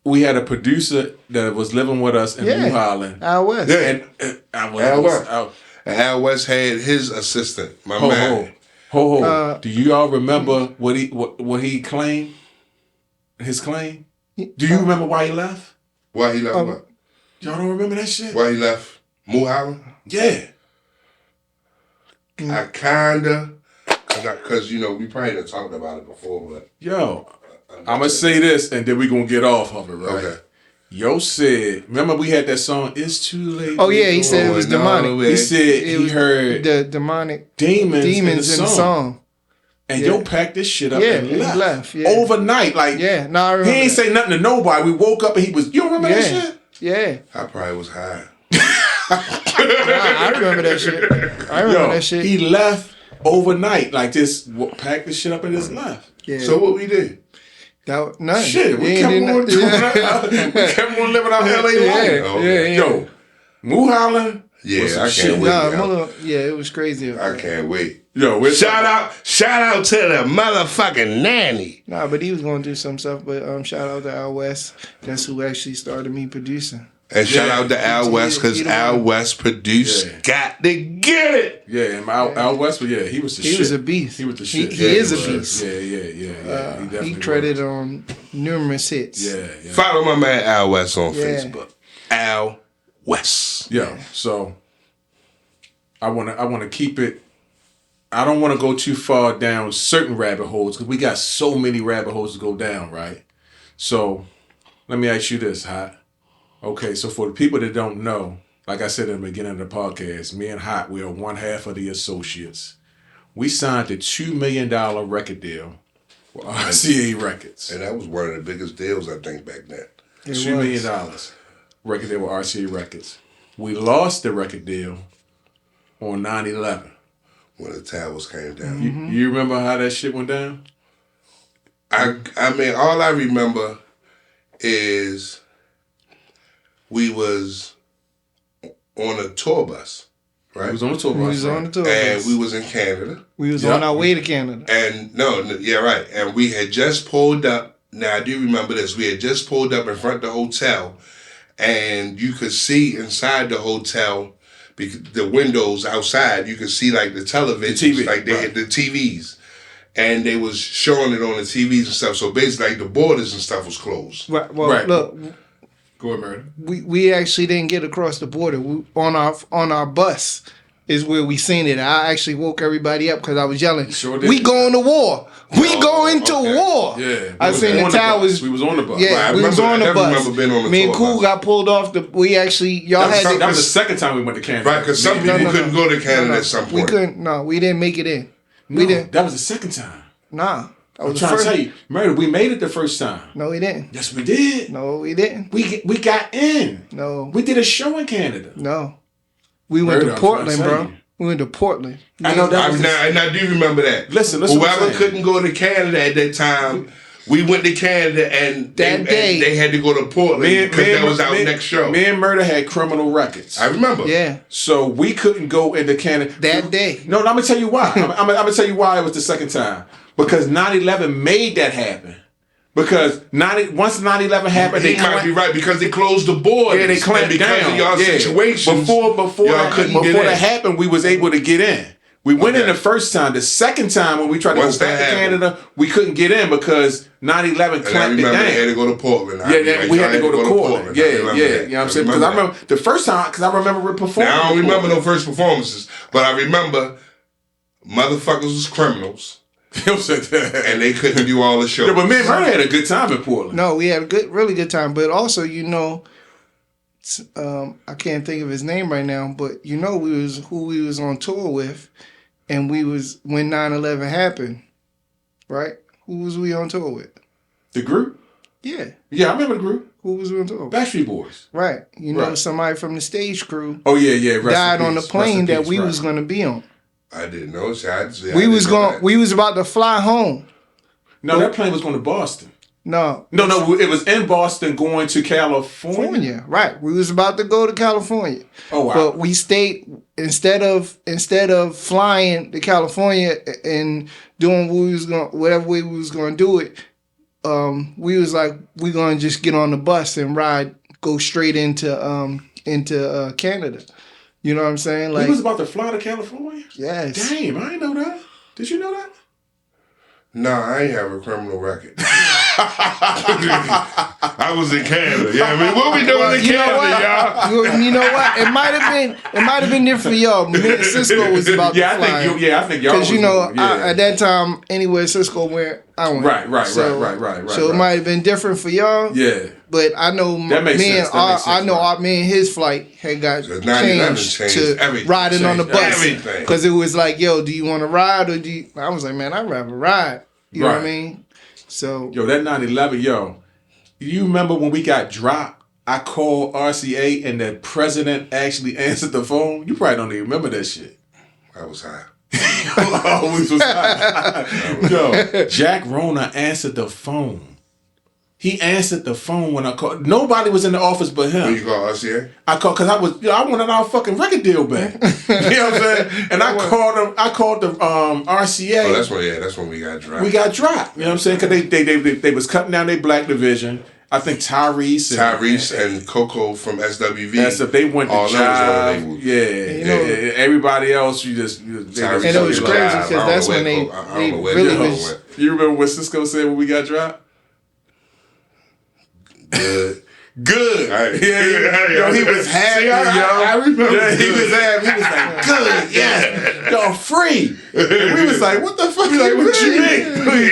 D: we had a producer that was living with us in Mulholland?
C: Al West.
B: Yeah.
D: And
B: Al West. Al West had his assistant, my man.
D: Do you all remember what he claimed? His claim? Do you remember why he left?
B: Why he left what?
D: Y'all don't remember that shit?
B: Why he left Mulholland?
D: Yeah.
B: I kinda, cause we probably done talked about it before, but
D: I'm gonna say this and then we gonna get off of it, right?
B: Okay.
D: Yo said, remember we had that song, It's Too Late.
C: Oh yeah, he said it was demonic.
D: He said he heard
C: the demonic
D: demons in the song. And
C: yo
D: packed this shit up and left.
C: Yeah.
D: Overnight. Like,
C: I remember
D: he ain't say nothing to nobody. We woke up and he was, you don't remember that shit?
C: Yeah.
B: I probably was high.
C: I remember that shit. That shit.
D: He left overnight. Like, just packed this shit up and just left.
B: Yeah. So what we did?
C: Nothing.
D: Shit, we kept on living out LA life. Yo, Mulholland.
B: Yeah, I can't wait.
C: It was crazy.
B: I can't wait.
D: Yo,
B: shout out to the motherfucking nanny.
C: Nah, but he was going to do some stuff. But shout out to Al West. That's who actually started me producing.
B: And shout out to Al West because Al West produced Got to Get It.
D: Yeah, and Al West, he was the shit.
C: He was a beast.
D: He was the shit.
C: He is a beast.
D: Yeah.
C: He credited on numerous hits.
D: Yeah.
B: Follow my man Al West on Facebook. Al West.
D: So I wanna keep it. I don't want to go too far down certain rabbit holes because we got so many rabbit holes to go down, right? So let me ask you this, Hott. Okay, so for the people that don't know, like I said in the beginning of the podcast, me and Hott, we are one half of the associates. We signed a $2 million record deal with RCA Records.
B: And that was one of the biggest deals, I think, back then.
D: $2 million record deal with RCA Records. We lost the record deal on 9/11.
B: When the towers came down.
D: You remember how that shit went down?
B: I mean, all I remember is we was on a tour bus, right?
D: We was on a tour bus.
B: And we was in Canada.
C: We was on our way to Canada.
B: And right. And we had just pulled up Now, I do remember this. We had just pulled up in front of the hotel, and you could see inside the hotel, because the windows outside, you could see like the television,
D: TV,
B: like they had the TVs. And they was showing it on the TVs and stuff. So basically, like the borders and stuff was closed.
C: Right. Well,
D: Right.
C: look,
D: Go ahead, Murda.
C: we actually didn't get across the border. On our bus is where we seen it. I actually woke everybody up because I was yelling,
D: Sure did.
C: "We going to war! We going to
B: okay.
C: war!"
D: Yeah.
C: I
D: We was
C: seen the
D: on
C: towers.
D: bus. We was on the bus.
C: Yeah,
B: Right,
C: we was on the
B: I
C: bus.
B: remember being on the
C: Me and
B: tour
C: Cool
B: bus.
C: got pulled off the. We actually y'all
D: That
C: had
D: was the second time we went to Canada.
B: Right, because some people couldn't go to Canada at some
C: We
B: point.
C: couldn't. No, we didn't make it in.
D: No,
C: We didn't.
D: that was the second time.
C: Nah, that
D: I'm
C: was
D: trying
C: the first.
D: to tell you, Murda, we made it the first time.
C: No, we didn't.
D: Yes, we did.
C: No, we didn't.
D: We got in.
C: No,
D: We did a show in Canada.
C: no. We went
D: Murda,
C: to
D: I'm
C: Portland,
D: trying to tell
C: bro.
D: you.
C: We went to Portland.
D: I know that was
B: And I do remember that.
D: Listen what
B: Whoever
D: I'm saying.
B: couldn't go to Canada at that time, we went to Canada and
C: That day.
B: and they had to go to Portland because that was our next show.
D: Me and Murda had criminal records.
B: I remember.
C: Yeah,
D: So we couldn't go into Canada
C: that day.
D: No, I'm gonna tell you why. I'm gonna tell you why it was the second time. Because 9/11 made that happen. Because once 9/11 happened,
B: He might be right because they closed the borders.
D: Yeah, they clamped
B: and because
D: down.
B: of y'all situations.
D: Before
B: y'all couldn't get in.
D: that happened, we was able to get in. We went in
B: Okay.
D: the first time. The second time when we tried to
B: Once
D: go back
B: that
D: to
B: happened.
D: Canada, we couldn't get in because 9/11
B: And I
D: clamped it
B: remember they had
D: down.
B: to go to Portland.
D: We had to go to Portland. Yeah,
B: I remember
D: yeah.
B: that.
D: You know what I'm saying? Because I remember the first time, because I remember it performing.
B: Now, I don't
D: before.
B: remember no first performances, but I remember motherfuckers was criminals and they couldn't do all the shows.
D: Yeah, but me and Murda had a good time in Portland.
C: No, we had a really good time. But also, I can't think of his name right now. But who we was on tour with, and we was when 9/11 happened, right? Who was we on tour with?
D: The group?
C: Yeah,
D: Yeah, I remember the group.
C: who was we on tour with?
D: Backstreet Boys.
C: Right.
D: Right.
C: Somebody from the stage crew
D: Oh yeah. Rest
C: died
D: in
C: on the
D: peace.
C: plane
D: Rest in
C: that
D: peace,
C: we
D: right.
C: was gonna be on.
B: I didn't know.
C: We was about to fly home.
D: No, that plane was going to Boston.
C: No,
D: No, it was in Boston going to California.
C: California. Right. We was about to go to California.
D: Oh wow.
C: But we stayed instead of flying to California and doing whatever we was gonna do it. We was like, we're gonna just get on the bus and go straight into Canada. You know what I'm saying? Like,
D: he was about to fly to California?
C: yes.
D: Damn, I didn't know that. Did you know that?
B: No, I ain't have a criminal record. I was in Canada. Yeah, I mean, what we doing in
C: You know
B: Canada, y'all?
C: You know what? It might have been different for y'all. Me and Sisqo was about to fly.
D: I think y'all.
C: Because
D: was-
C: at that time, anywhere Sisqo went, I went.
D: Right.
C: So it might have been different for y'all.
D: Yeah.
C: But I know
D: That makes sense.
C: me and his flight had got
B: 9/11
C: changed
B: changed
C: to
B: everything.
C: riding on the
D: Changed
C: bus.
B: everything.
C: Because it was like, yo, do you want to ride or do you? I was like, man, I'd rather ride. You know what I
D: Right.
C: mean? So
D: Yo, that 9/11, you remember when we got dropped? I called RCA and the president actually answered the phone. You probably don't even remember that shit.
B: I was high.
D: Always was high. Yo, Jack Rona answered the phone. He answered the phone when I called. Nobody was in the office but him.
B: When you call RCA?
D: I called because I wanted our fucking record deal back. You know what I'm saying? And I called them. I called the RCA.
B: Oh, that's when we got dropped.
D: We got dropped. You know what I'm saying? Because they was cutting down their black division. I think Tyrese
B: and Coco from SWV.
D: That's if they went to
B: all
D: Jive.
B: those
D: Yeah. Everybody else, they just
C: and it was crazy because that's when they really was.
D: You remember what Sisqo said when we got dropped? Good.
B: Right.
D: Yo, he was happy, yo.
B: I remember.
D: Yeah, he was happy. He was like, good, yeah. Yo, free. And we was like, what the fuck?
B: Like, what you mean?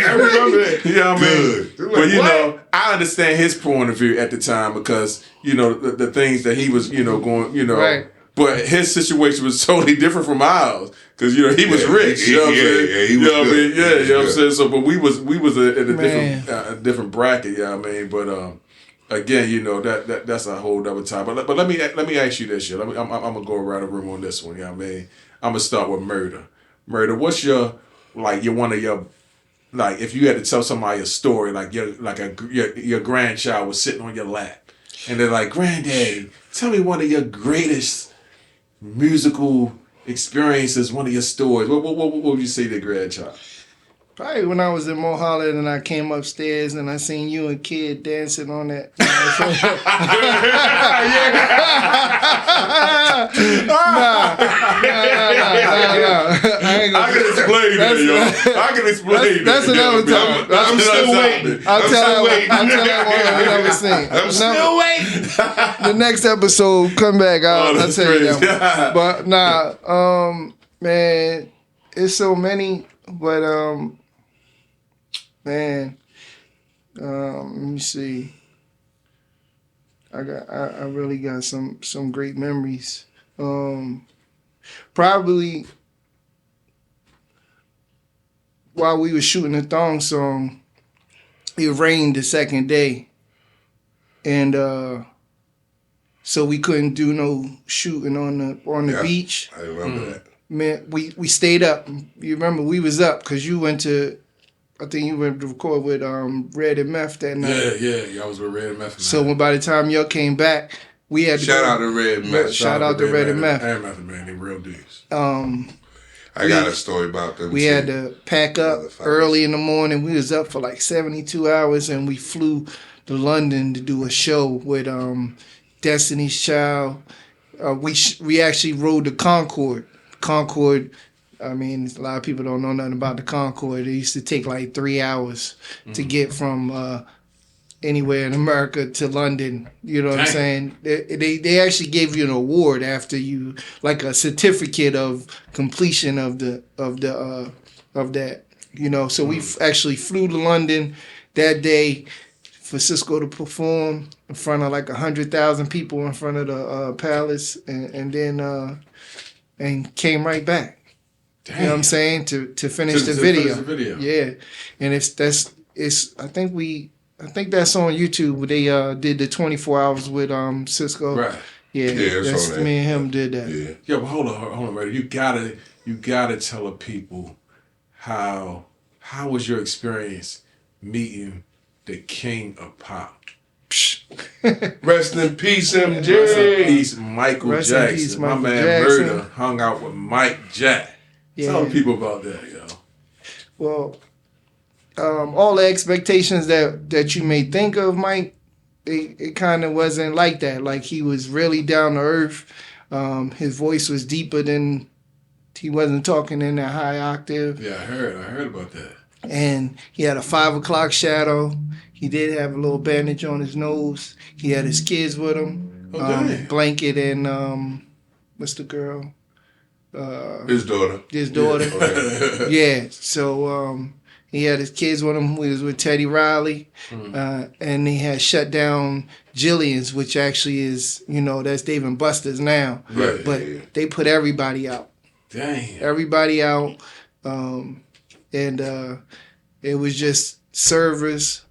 B: I remember that.
D: You know what I mean?
B: Good.
D: But
B: Like,
D: you
B: what?
D: know, I understand his point of view at the time because, the things that he was, going,
C: Right.
D: But his situation was totally different from ours. Because, he was rich. You know what I'm saying?
B: Yeah, he was
D: you know what I
B: good.
D: mean? Yeah, you know what I'm saying? So, but we was in
C: Man.
D: a different bracket, you know what I mean? But, again, that's a whole other time. But let me ask you this shit. I'm gonna go around the room on this one. You know what I mean? I'm gonna start with Murda. Murda, what's your if you had to tell somebody a story your grandchild was sitting on your lap and they're like, Granddaddy, tell me one of your greatest musical experiences, one of your stories. What would you say to the grandchild?
C: Probably when I was in Mulholland and I came upstairs and I seen you and Kid dancing on that. Nah.
D: I can explain that, yo. I can explain that.
C: That's another time.
B: I'm still waiting.
C: I'll tell that one I've never seen.
B: I'm still waiting.
C: The next episode, come back. I'll tell you that one. But man, it's so many. But man, let me see. I really got some great memories. Probably while we were shooting the thong song, it rained the second day, and so we couldn't do no shooting on the beach.
B: I remember that.
C: Man, we stayed up. You remember we was up because you went to. I think you went to record with Red and Meth that night.
D: Yeah. I was with Red and Meth.
C: So by the time y'all came back, we had to
B: Shout out to Red and Meth.
C: Shout out to Red and Meth.
D: And Meth, man, they real dudes.
B: I got a story about them.
C: We had to pack up early in the morning. We was up for like 72 hours, and we flew to London to do a show with Destiny's Child. We actually rode the Concorde. Concorde, I mean, a lot of people don't know nothing about the Concorde. It used to take like 3 hours to get from anywhere in America to London. You know what I'm saying? They actually gave you an award after you, like a certificate of completion of that. You know, so we actually flew to London that day for Sisqo to perform in front of like 100,000 people in front of the palace, and then and came right back. Damn. You know what I'm saying? To finish the video.
D: Finish the video.
C: Yeah. And I think that's on YouTube. They did the 24 hours with Sisqo.
D: Right.
C: Yeah,
B: that's on
C: me and him did that.
B: Yeah,
D: but hold on, Ray. You gotta tell the people how was your experience meeting the king of pop?
B: Rest in peace, MJ.
D: Rest in peace, Michael
C: Rest in
D: Jackson.
C: peace,
D: My
C: Michael
D: man
C: Jackson.
D: Murda hung out with Mike Jack.
C: Yeah.
D: Tell the people about that, yo.
C: Well, all the expectations that you may think of Mike, it kind of wasn't like that. Like, he was really down to earth. His voice was deeper than, he wasn't talking in that high octave.
D: Yeah, I heard about that.
C: And he had a 5 o'clock shadow. He did have a little bandage on his nose. He had his kids with him. Blanket and what's the girl?
B: His daughter.
C: Yeah. Yeah. So he had his kids with him. He was with Teddy Riley, and he had shut down Jillian's, which actually is, that's Dave and Buster's now.
B: Right.
C: But they put everybody out.
D: Damn.
C: Everybody out, and it was just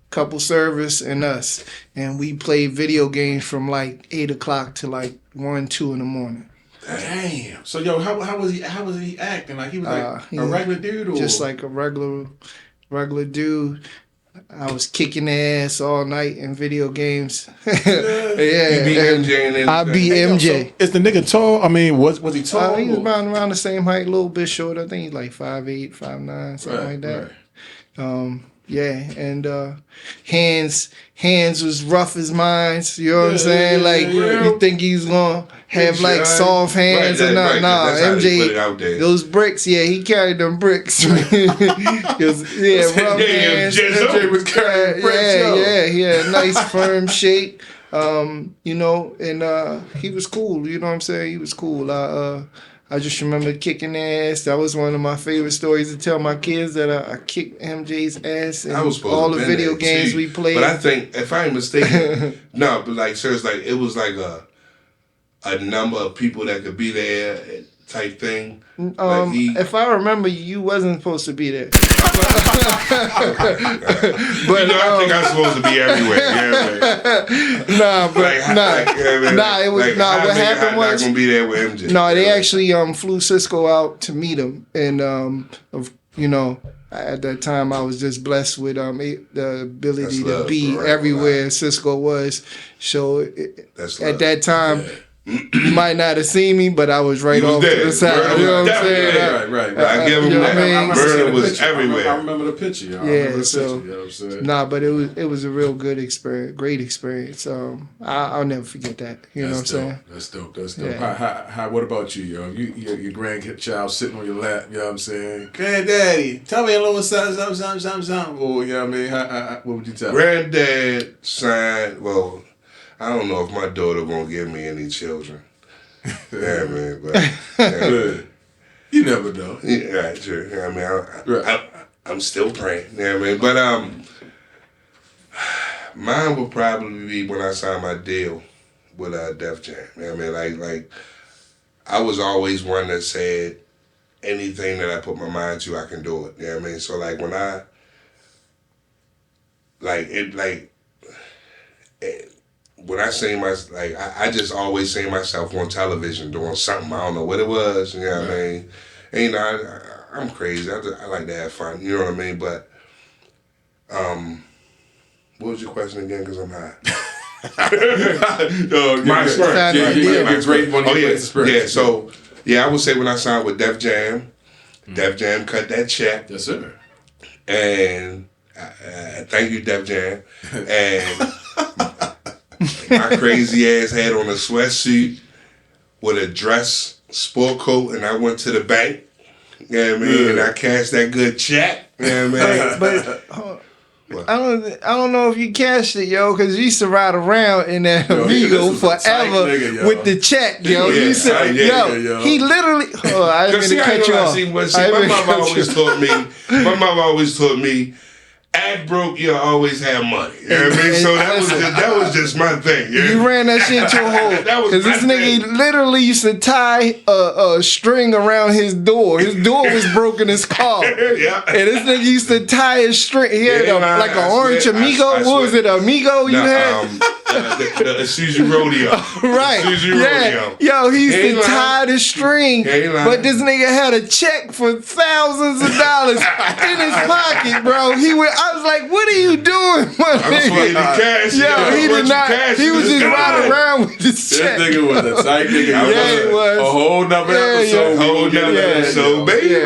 C: couple servers and us, and we played video games from like 8 o'clock to like 1, 2 in the morning.
D: Damn. So yo, how was he acting? Like he was like a regular dude, or
C: just like a regular dude. I was kicking their ass all night in video games. Yeah,
B: You beat MJ and
C: I beat MJ.
D: Is the nigga tall? I mean, was he tall?
C: He was around the same height, a little bit short. I think he's like 5'8", 5'9", something like that.
D: Right.
C: Yeah, and hands was rough as mine. You know what I'm saying? Like, you think he's gonna have like soft hands or not? Nah, MJ, those bricks. Yeah, he carried them bricks. Rough hands.
B: MJ was carrying bricks.
C: He had a nice firm shape. And he was cool. You know what I'm saying? He was cool. I just remember kicking their ass. That was one of my favorite stories to tell my kids, that I kicked MJ's ass and all the video games we played.
B: But I think, if I ain't mistaken, no, but like seriously, it was like a number of people that could be there type thing.
C: If I remember, you wasn't supposed to be there.
B: But I think I'm supposed to be everywhere.
C: What happened was,
B: not gonna be there with MJ.
C: No, they actually flew Sisqo out to meet him, and at that time I was just blessed with the ability to be everywhere Sisqo was. So at that time, you might not have seen me, but I was right
B: was
C: off
B: there.
C: to the side.
B: Murda
C: You know
B: was
C: what I'm saying?
B: definitely
D: Right.
B: I give him
C: You know what I
B: that.
C: mean?
B: Murda was everywhere.
D: I remember the picture. Yo. I
C: Yeah,
D: remember the
C: so
D: picture, you know what I'm saying?
C: nah, but it was a real good experience, great experience. I'll never forget that. You know what I'm saying?
D: That's dope. That's dope.
C: Yeah.
D: How, what about you, yo? Your grandchild sitting on your lap, you know what I'm saying? Granddaddy, tell me a little something. Or, you know what I mean? What would you tell me?
B: Granddad signed, well, I don't know if my daughter won't give me any children. Yeah, man, but
D: you never know.
B: yeah, right, sure. You know what I mean, I'm still praying. You know what I mean, but mine will probably be when I signed my deal with Def Jam. You know what I mean, like I was always one that said anything that I put my mind to, I can do it. You know what I mean? So like when when I seen I just always seen myself on television doing something. I don't know what it was. You know what I mean? And, you know, I'm crazy. I like to have fun. You know what I mean? But what was your question again? Because I'm high. My experience. Yeah. So I would say when I signed with Def Jam, Def Jam cut that check.
D: Yes, sir.
B: And thank you, Def Jam. And my crazy ass had on a sweatsuit with a dress, sport coat, and I went to the bank. You know what I mean? And I cashed that good check. You know what I mean?
C: But I don't know if you cashed it, yo, because you used to ride around in that Amigo forever with the check, yo.
B: Yeah,
C: you said, he literally. Oh, I didn't mean to cut you off.
B: My mom always taught me. Act broke, you always have money. You know what I mean? So that was just my thing. Yeah?
C: You ran that shit to a hole. Because this nigga literally used to tie a string around his door. His door was broken, his car.
B: Yeah.
C: And this nigga used to tie his string. He had like an orange Amigo. What was it, Amigo you had?
B: The Isuzu Rodeo.
C: Right.
B: Isuzu Rodeo.
C: Yo, he used to tie the string. But this nigga had a check for thousands of dollars in his pocket, bro. I was like, what are you doing?
B: Cash.
C: Yo, he did not. He was just riding around with this check.
D: This nigga was a tight nigga.
C: Yeah, he was.
D: A whole nother episode.
B: Whole nother episode, baby.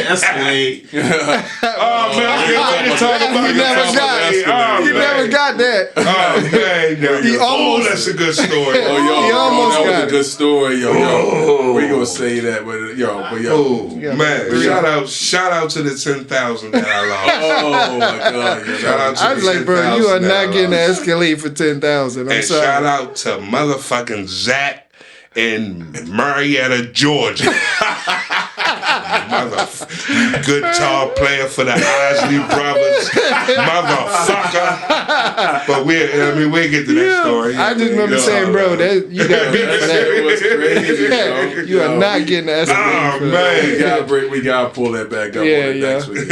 E: Escalade.
B: Oh, man, I can't wait to talk about
C: He never got that.
B: Oh, man.
C: He almost.
B: That's a good story.
C: He almost
D: that was
C: got
D: a good story, yo. We gonna say that, but
B: man, shout out to the 10,000 that I lost.
D: Oh my God!
B: Shout out to
C: I was like, bro, you are not getting an Escalade for 10,000. I'm
B: and
C: sorry.
B: shout out to motherfucking Zach in Marietta, Georgia. Guitar player for the Isley Brothers, motherfucker. But we'll get to that story.
C: I just remember saying, bro, you got beat for that.
D: It was crazy, yo.
C: You are not getting an Escalade.
B: Oh man,
D: we gotta pull that back up on the next week.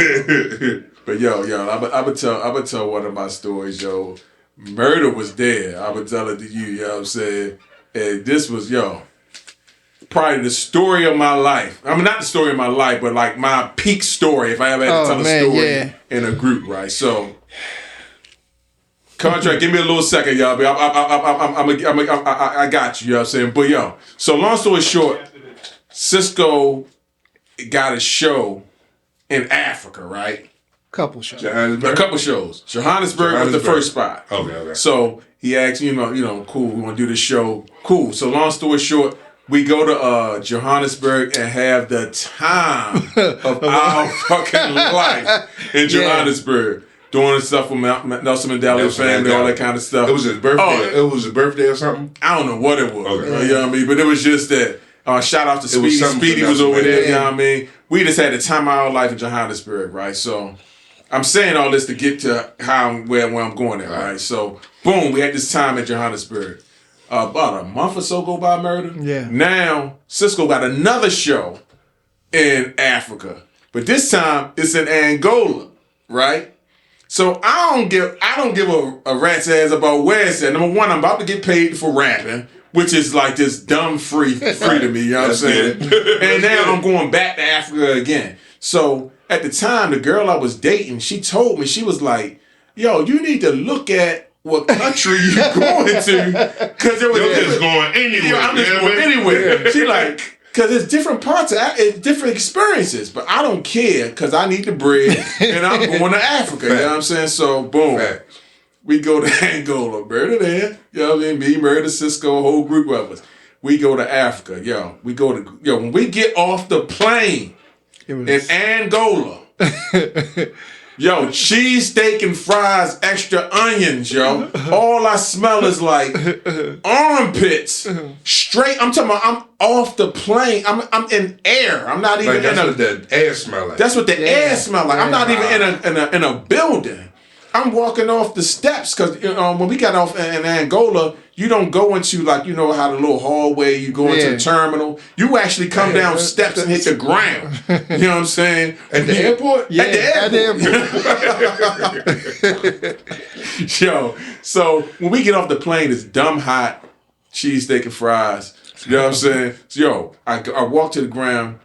D: But I would tell one of my stories, yo. Murda was there. I would tell it to you, you know what I'm saying? And this was, probably the story of my life. I mean, not the story of my life, but like my peak story, if I ever had to tell a story in a group, right? So, contract, give me a little second, y'all. But I got you, you know what I'm saying? But, so long story short, Sisqo got a show in Africa, right?
C: Couple shows.
B: Johannesburg?
D: A couple shows. Johannesburg was the first spot.
B: Okay.
D: So he asked, cool, we want to do this show. Cool. So long story short, we go to Johannesburg and have the time of our fucking life in Johannesburg. Doing stuff with Nelson Mandela's family, all that kind of stuff.
B: It was his birthday. It was his birthday or something?
D: I don't know what it was.
B: Okay.
D: You know what I mean? But it was just that. Shout out to Speedy. Speedy was over there, you know what I mean? We just had the time of our life in Johannesburg, right? So I'm saying all this to get to where I'm going at, right? So, boom, we had this time at Johannesburg. About a month or so go by, Murda.
C: Yeah.
D: Now, Sisqo got another show in Africa. But this time, it's in Angola, right? So I don't give a rat's ass about where it's at. Number one, I'm about to get paid for rapping, which is like this dumb free to me, you know what I'm saying? And now I'm going back to Africa again. So at the time, the girl I was dating, she told me, she was like, yo, you need to look at what country you going to? Because there was
B: You're just going anywhere.
D: I'm just going anywhere. She like, because it's different parts of it's different experiences, but I don't care because I need the bread and I'm going to Africa. You know what I'm saying? So boom.
B: Facts.
D: We go to Angola, Murda there. You know what I mean? Me, Murda, Sisqo, a whole group of us. We go to Africa, when we get off the plane in Angola, cheese steak and fries, extra onions, all I smell is like armpits. Straight, I'm talking about I'm off the plane. I'm in air. I'm not even
B: that's what the air smell like.
D: That's what the air smell like. I'm not even in a building. I'm walking off the steps because when we got off in Angola, you don't go into how the little hallway, you go into the terminal. You actually come down steps and hit the ground. You know what I'm saying?
B: At the airport?
D: Yeah, at the airport. So when we get off the plane, it's dumb hot, cheese steak and fries. You know what I'm saying? So, I walk to the ground.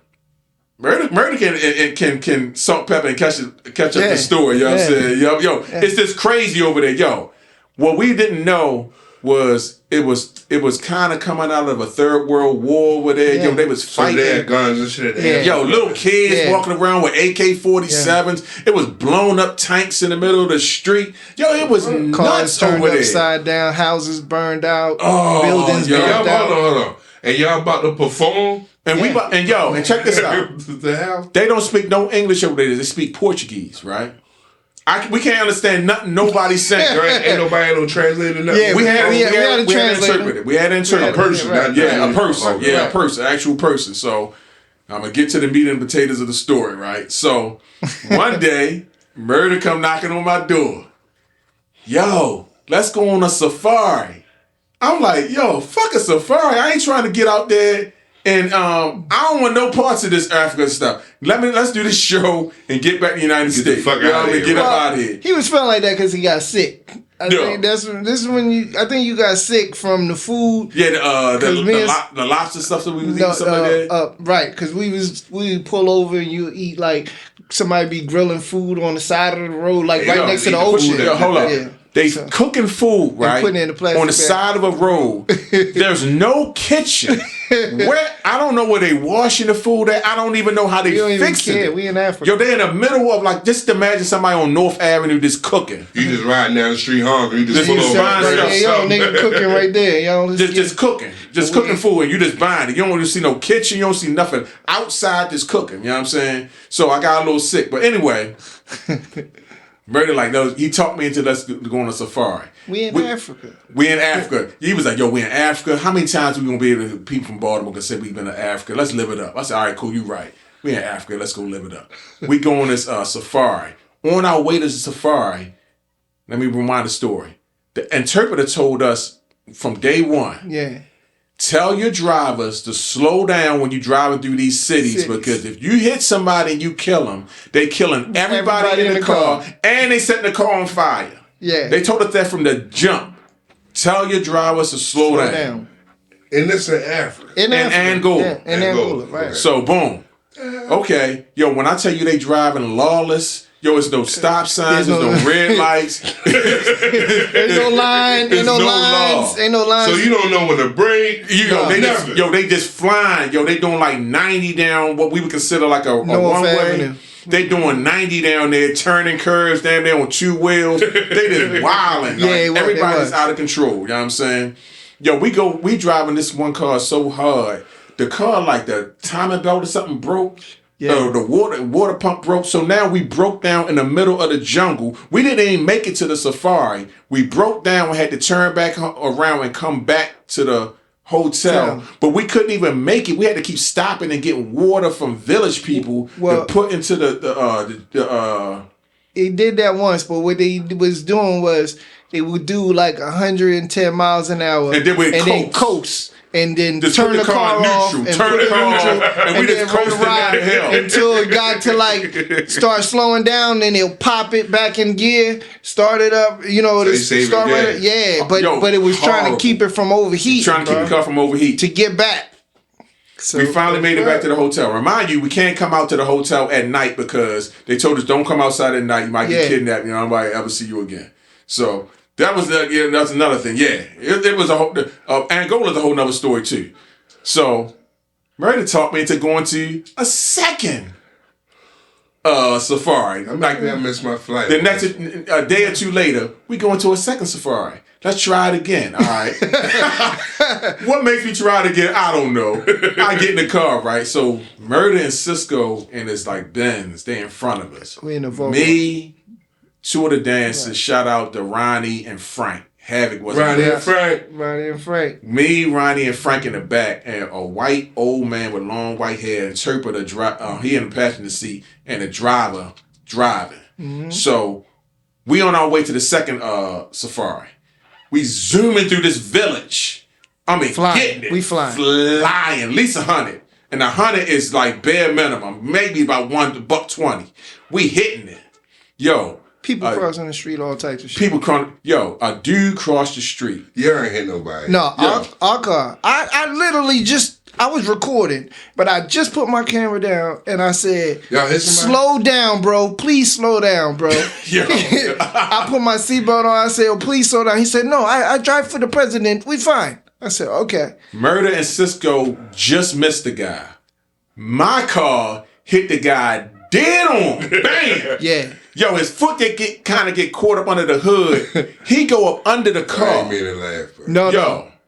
D: Murda can salt, pepper, and catch up the story. You know what I'm saying? It's just crazy over there. What we didn't know was it was kind of coming out of a third world war over there. They was fighting.
B: So they had guns and shit.
D: Little kids walking around with AK-47s. It was blown up tanks in the middle of the street. It was
C: Cars
D: nuts
C: turned
D: over there.
C: upside down, houses burned out,
D: Oh,
C: buildings burned out.
B: Hold on. And y'all about to perform?
D: And and check this out.
B: The hell?
D: They don't speak no English over there. They speak Portuguese, right? We can't understand nothing nobody's saying.
B: Ain't nobody no translator. Nothing.
C: Yeah, we had a translator.
D: We had an interpreter.
B: A person,
C: right.
B: not
D: A person.
B: Okay.
D: Yeah, a person, actual person. So I'm gonna get to the meat and potatoes of the story, right? So one day, Murda come knocking on my door. Let's go on a safari. I'm like, fuck a safari. I ain't trying to get out there and I don't want no parts of this Africa stuff. Let's do this show and get back to the United States.
B: The fuck out of here.
D: Get up out of here.
C: He was feeling like that because he got sick. I think this is when you got sick from the food.
D: Yeah, the lobster stuff that we was eating, something like that.
C: Right, because we pull over and you eat like somebody be grilling food on the side of the road, like right next to the ocean.
D: Hold up. Yeah. They cooking food, right,
C: putting it in a plastic
D: on the side of a road. There's no kitchen. I don't know where they washing the food at. I don't even know how they fixing it.
C: We in Africa.
D: They in the middle of just imagine somebody on North Avenue just cooking.
B: You just riding down the street hungry. You just
D: pull over.
C: Nigga cooking right there.
D: Just cooking. Just cooking food and you just buying it. You don't even see no kitchen. You don't see nothing outside just cooking. You know what I'm saying? So I got a little sick. But anyway... Murda no, he talked me into let's go on a safari.
C: We in Africa.
D: We in Africa. He was like, we in Africa. How many times we gonna be able to, people from Baltimore can say we've been to Africa? Let's live it up. I said, all right, cool, you right. We in Africa, let's go live it up. We go on this safari. On our way to the safari, let me remind the story. The interpreter told us from day one, tell your drivers to slow down when you're driving through these cities because if you hit somebody and you kill them, they killing everybody in the car and they setting the car on fire. Yeah. They told us that from the jump. Tell your drivers to slow down.
B: And this in Africa.
D: In Angola.
C: Yeah, in Angola, right.
D: So, boom. Okay. When I tell you they driving lawless... it's no stop signs, there's no red lights.
C: There's no line, ain't no lines, ain't no lines.
B: So you don't know when to brake.
D: They just flying. They doing like 90 down what we would consider like a one-way. They doing 90 down there, turning curves down there on two wheels. They just wilding. Everybody's out of control. You know what I'm saying? We driving this one car so hard. The car, like the timing belt or something broke. Yeah. The water pump broke. So now we broke down in the middle of the jungle. We didn't even make it to the safari. We broke down. We had to turn back around and come back to the hotel. But we couldn't even make it. We had to keep stopping and getting water from village people to put into the
C: They did that once, but what they was doing was they would do like 110 miles an hour.
D: And then
C: coast. And then
D: just
C: turn the car off and
D: turn the car off, and we just coasted down the hill
C: until it got to start slowing down. Then they'll pop it back in gear, start it up. But it was trying to keep it from overheating.
D: Trying to keep the car from overheating
C: to get back.
D: So we finally made it back to the hotel. Remind you, we can't come out to the hotel at night because they told us don't come outside at night. You might get kidnapped. Nobody ever see you again. So That was that's another thing. Yeah, it was a whole. Angola's a whole nother story too. So Murda talked me into going to a second safari.
B: I'm like, I missed my flight.
D: The next a day or two later, we going to a second safari. Let's try it again. All right. What makes me try it again? I don't know. I get in the car, right? So Murda and Sisqo and it's like Benz, they in front of us.
C: We in the Volvo.
D: Me, two of the dancers. Shout out to Ronnie and Frank. Havoc was
B: Ronnie and Frank.
D: Me, Ronnie, and Frank in the back, and a white old man with long white hair, interpreter, he in the passenger seat, and the driver driving. Mm-hmm. So we on our way to the second safari. We zooming through this village. I mean, getting it.
C: We flying.
D: Flying. At least 100. And 100 is like bare minimum. Maybe about $1.20. We hitting it. Yo.
C: People crossing the street, all types of shit.
D: People crossing. Yo, a dude crossed the street.
B: You ain't hit nobody.
C: No, our car. I literally I was recording, but I just put my camera down and I said, slow down, bro. Please slow down, bro. I put my seatbelt on. I said, oh, please slow down. He said, no, I drive for the president. We fine. I said, okay.
D: Murda and Sisqo just missed the guy. My car hit the guy dead on. Bam.
C: Yeah.
D: Yo, his foot kind of get caught up under the hood. He go up under the car.
B: I ain't mean to laugh. Bro.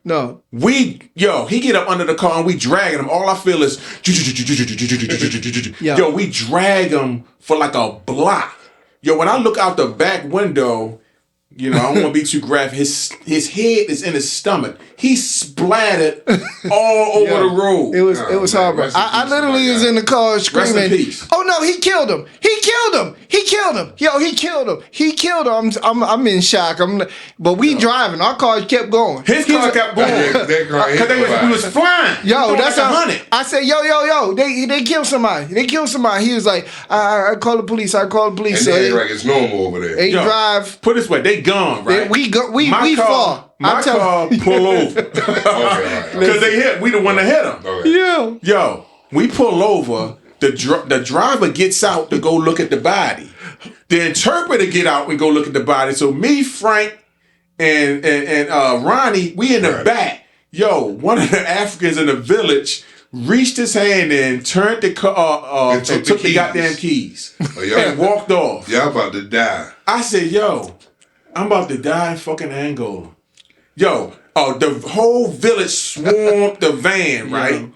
C: No.
D: He get up under the car and we dragging him. All I feel is, yo, we drag him for like a block. Yo, when I look out the back window, I don't want to be too graphic. His head is in his stomach. He splattered all over the road.
C: It was horrible. I literally was in the car screaming,
D: rest in peace.
C: Oh no, he killed him. Yo, he killed him. I'm in shock. But we driving. Our car kept going.
D: His car kept going. Because we was flying.
C: Yo, that's
D: like 100.
C: I said, yo, they killed somebody. He was like, I call the police.
B: And so like it's normal over there.
C: They drive.
D: Put it this way, they gone, right?
C: We fall.
D: My car pull over. Because we the one that hit them.
B: Okay.
C: Yeah.
D: Yo, we pull over. The driver gets out to go look at the body. The interpreter get out and go look at the body. So me, Frank, and Ronnie, we in the back. Yo, one of the Africans in the village reached his hand in, turned the car, and took the goddamn keys. And walked off.
B: Y'all about to die.
D: I said, yo, I'm about to die in fucking Angola. Yo, the whole village swarmed the van, right? Yeah.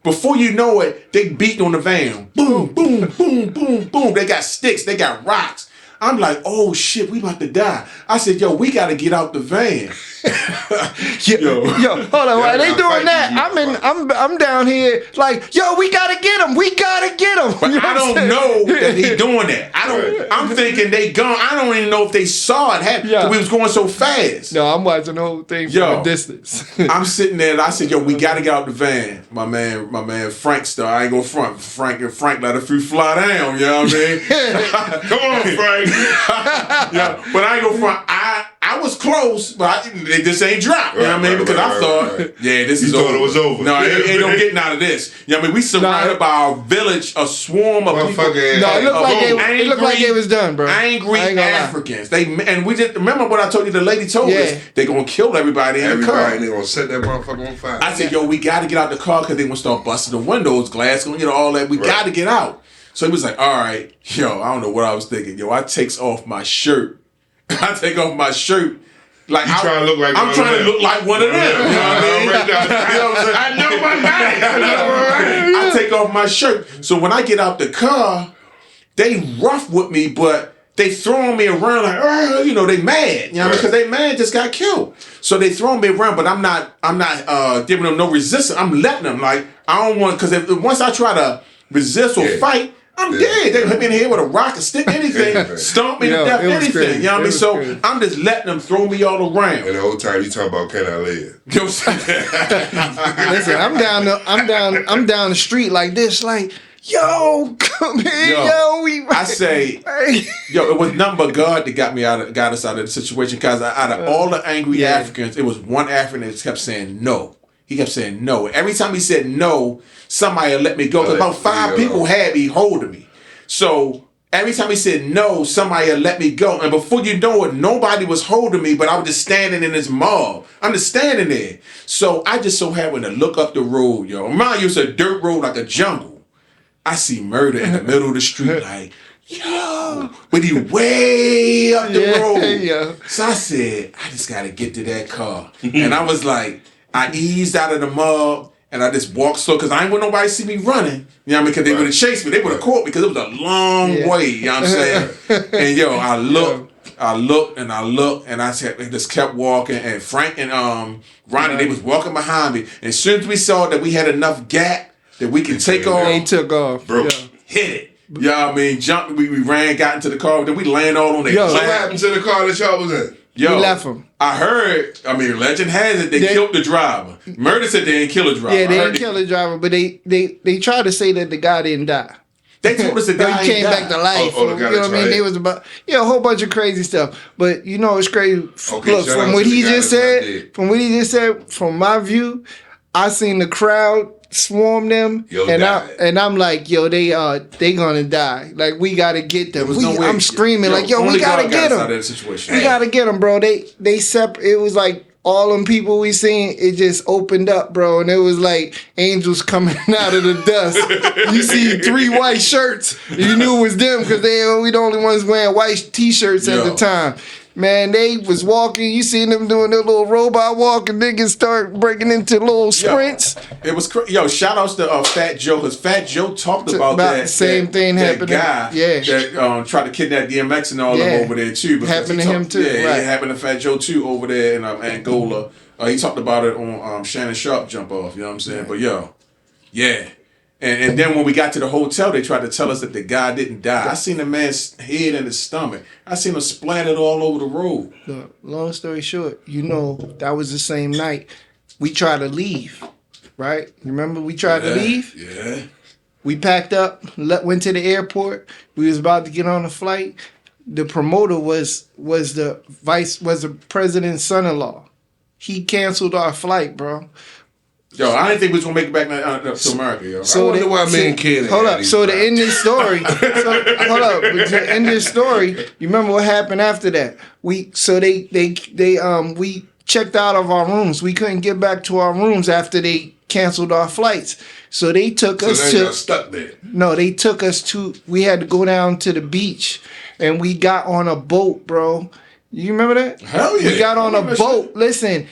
D: Before you know it, they beat on the van. Boom, boom, boom, boom, boom. They got sticks. They got rocks. I'm like, oh shit, we about to die. I said, yo, we got to get out the van.
C: yo, hold on, while they doing that, I'm down here like, yo, we gotta get him.
D: But I don't know that he doing that. I'm thinking they gone. I don't even know if they saw it happen. Yeah. We was going so fast.
C: No, I'm watching the whole thing from a distance.
D: I'm sitting there and I said, yo, we gotta get out the van. My man Frank star. I ain't gonna front. Frank let a few fly down, you know what I mean?
B: Come on, Frank.
D: Yeah, but I ain't gonna front. I was close, but they just ain't dropped. You know what I mean? Because I thought, this is over. You thought
B: it was over.
D: No, ain't no getting out of this. You know what I mean? We surrounded by our village, a swarm of people.
C: No, it looked like it was done, bro.
D: Angry Africans. And we just remember what I told you. The lady told us they gonna kill everybody in the car.
B: And they gonna set that motherfucker on fire.
D: I said, yo, we got to get out the car because they gonna start busting the windows, glass, all that. We got to get out. So he was like, all right, yo, I don't know what I was thinking. Yo, I takes off my shirt. I take off my shirt. Like I'm trying to look like one of them. You know what I mean? I know my guy. I take off my shirt. So when I get out the car, they rough with me, but they throwing me around like, they mad. You know what I mean? Because they mad just got killed. So they throwing me around, but I'm not giving them no resistance. I'm letting them. Like, I don't want, because once I try to resist or fight, I'm dead. They hit me in the head with a rock, a stick, anything, stomp me to death, anything.
C: Crazy.
D: You know what I mean? So crazy. I'm just letting them throw me all around.
B: And the whole time you talking about can I live?
D: You know what I'm saying?
C: Listen, I'm down the street like this, like, yo, come here,
D: I say, it was nothing but God that got us out of the situation. Because out of all the angry Africans, it was one African that kept saying no. He kept saying no. Every time he said no, somebody let me go. Because about 5 people had me holding me. So every time he said no, somebody had let me go. And before you know it, nobody was holding me, but I was just standing in this mob. I'm just standing there. So I just so happened to look up the road, yo. Mind you, it's a dirt road like a jungle. I see Murda in the middle of the street like, yo, but he way up the road.
C: Yeah.
D: So I said, I just got to get to that car. And I was like, I eased out of the mob. And I just walked slow because I ain't want nobody to see me running. You know what I mean? Because they would have chased me. They would have caught me because it was a long way. You know what I'm saying? And yo, I looked, and I just kept walking. And Frank and Ronnie, they was walking behind me. And as soon as we saw that we had enough gap that we can take off,
C: they took off.
D: Bro, hit it. You know what I mean? Jumped, we ran, got into the car, then we landed all on their
B: So what happened to the car that y'all was in?
D: Yo,
C: we left him.
D: I heard, legend has it, they killed the driver. Murda said they didn't kill the driver.
C: Yeah, they didn't kill the driver, but they tried to say that the guy didn't die.
D: They told us the guy
C: he came back to life.
B: Oh,
C: you know what I mean? They was about a whole bunch of crazy stuff. But you know it's crazy.
B: Okay,
C: look, from what he just said, from my view, I seen the crowd swarm them, I'm like, yo, they gonna die. Like we gotta get them. I'm screaming like, yo, we gotta get them. We gotta get them, bro. They separate. It was like all them people we seen. It just opened up, bro, and it was like angels coming out of the dust. You see 3 white shirts. You knew it was them because we the only ones wearing white t-shirts at the time. Man, they was walking. You seen them doing their little robot walk, and niggas start breaking into little sprints.
D: It was shout outs to Fat Joe, because Fat Joe talked about that
C: same thing happening.
D: That guy that tried to kidnap DMX and all them over there too.
C: Happened to him too.
D: Yeah, it happened to Fat Joe too over there in Angola. He talked about it on Shannon Sharp Jump Off. You know what I'm saying? But yeah. And then when we got to the hotel, they tried to tell us that the guy didn't die. I seen the man's head and his stomach. I seen him splattered all over the road.
C: Look, long story short, that was the same night. We tried to leave, right? Remember we tried to leave?
D: Yeah.
C: We packed up, went to the airport. We was about to get on a flight. The promoter was the president's son-in-law. He canceled our flight, bro.
D: Yo, I didn't think we was gonna make it back to America, yo.
B: So I wonder why me and Kid.
C: Hold up. So to end this story, to end this story, you remember what happened after that? We checked out of our rooms. We couldn't get back to our rooms after they canceled our flights. So they took us to.
B: Y'all stuck there.
C: No, they took us to. We had to go down to the beach, and we got on a boat, bro. You remember that?
D: Hell yeah.
C: We got on a boat. Listen,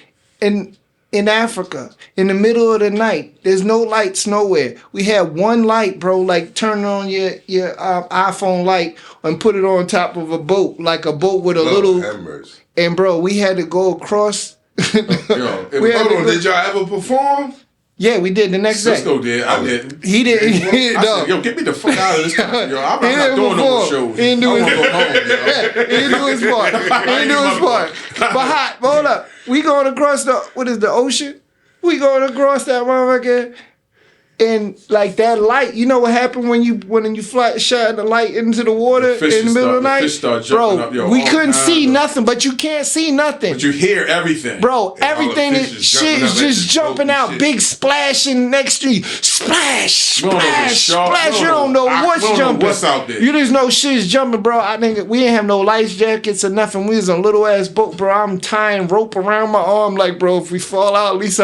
C: in Africa, in the middle of the night, there's no lights nowhere. We had one light, bro, like turn on your iPhone light and put it on top of a boat, like a boat with a little.
B: Hammers.
C: And bro, we had to go across.
B: Hold on, did y'all ever perform?
C: Yeah, we did the next day.
D: Sisqo did. I didn't.
C: He didn't.
D: I said, yo, get me the fuck out of this country, yo. I'm not doing no more shows.
C: He didn't do his
D: part.
C: He didn't do his part. But Hott, hold up. We going across the ocean? We going across that motherfucker. And like that light, you know what happened when you shine the light into the water in the middle of the night?
D: Fish start jumping up, yo,
C: we couldn't see nothing, but you can't see nothing.
D: But you hear everything.
C: Bro, everything is just jumping out, big splashing next to you. Splash, splash. You don't know what's jumping.
D: What's out there?
C: You just know shit's jumping, bro. I think we ain't have no life jackets or nothing. We was on a little ass boat, bro. I'm tying rope around my arm, like, bro, if we fall out, at least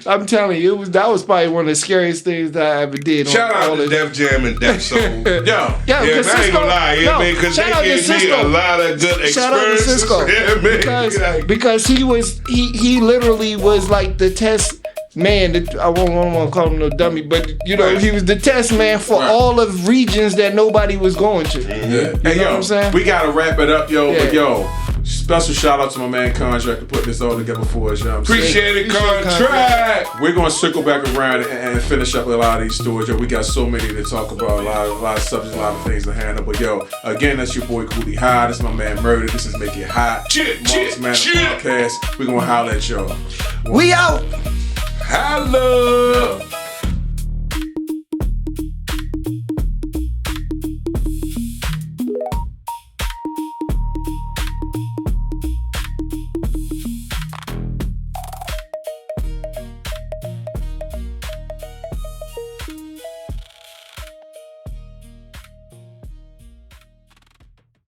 C: I'm telling you, that was probably one of the scariest things that I ever did.
B: Shout out to Def Jam and Def Soul.
C: Yeah,
B: I ain't gonna lie, because they gave me a lot of good experiences. Shout out to
C: Sisqo. Because he literally was like the test man. I won't want to call him no dummy, but he was the test man for all of regions that nobody was going to.
D: Yeah.
C: You know what I'm saying?
D: We gotta wrap it up, yo. But yo, special shout out to my man Contract to put this all together for us. You know what I'm
B: Appreciate it, Contract.
D: We're gonna circle back around and finish up a lot of these stories. Yo, we got so many to talk about, a lot of subjects, a lot of things to handle. But yo, again, that's your boy Cooli High. This is my man Murda. This is Make It Hot. Marks Manor Podcast. We're gonna holler at y'all.
C: We out.
B: Holla.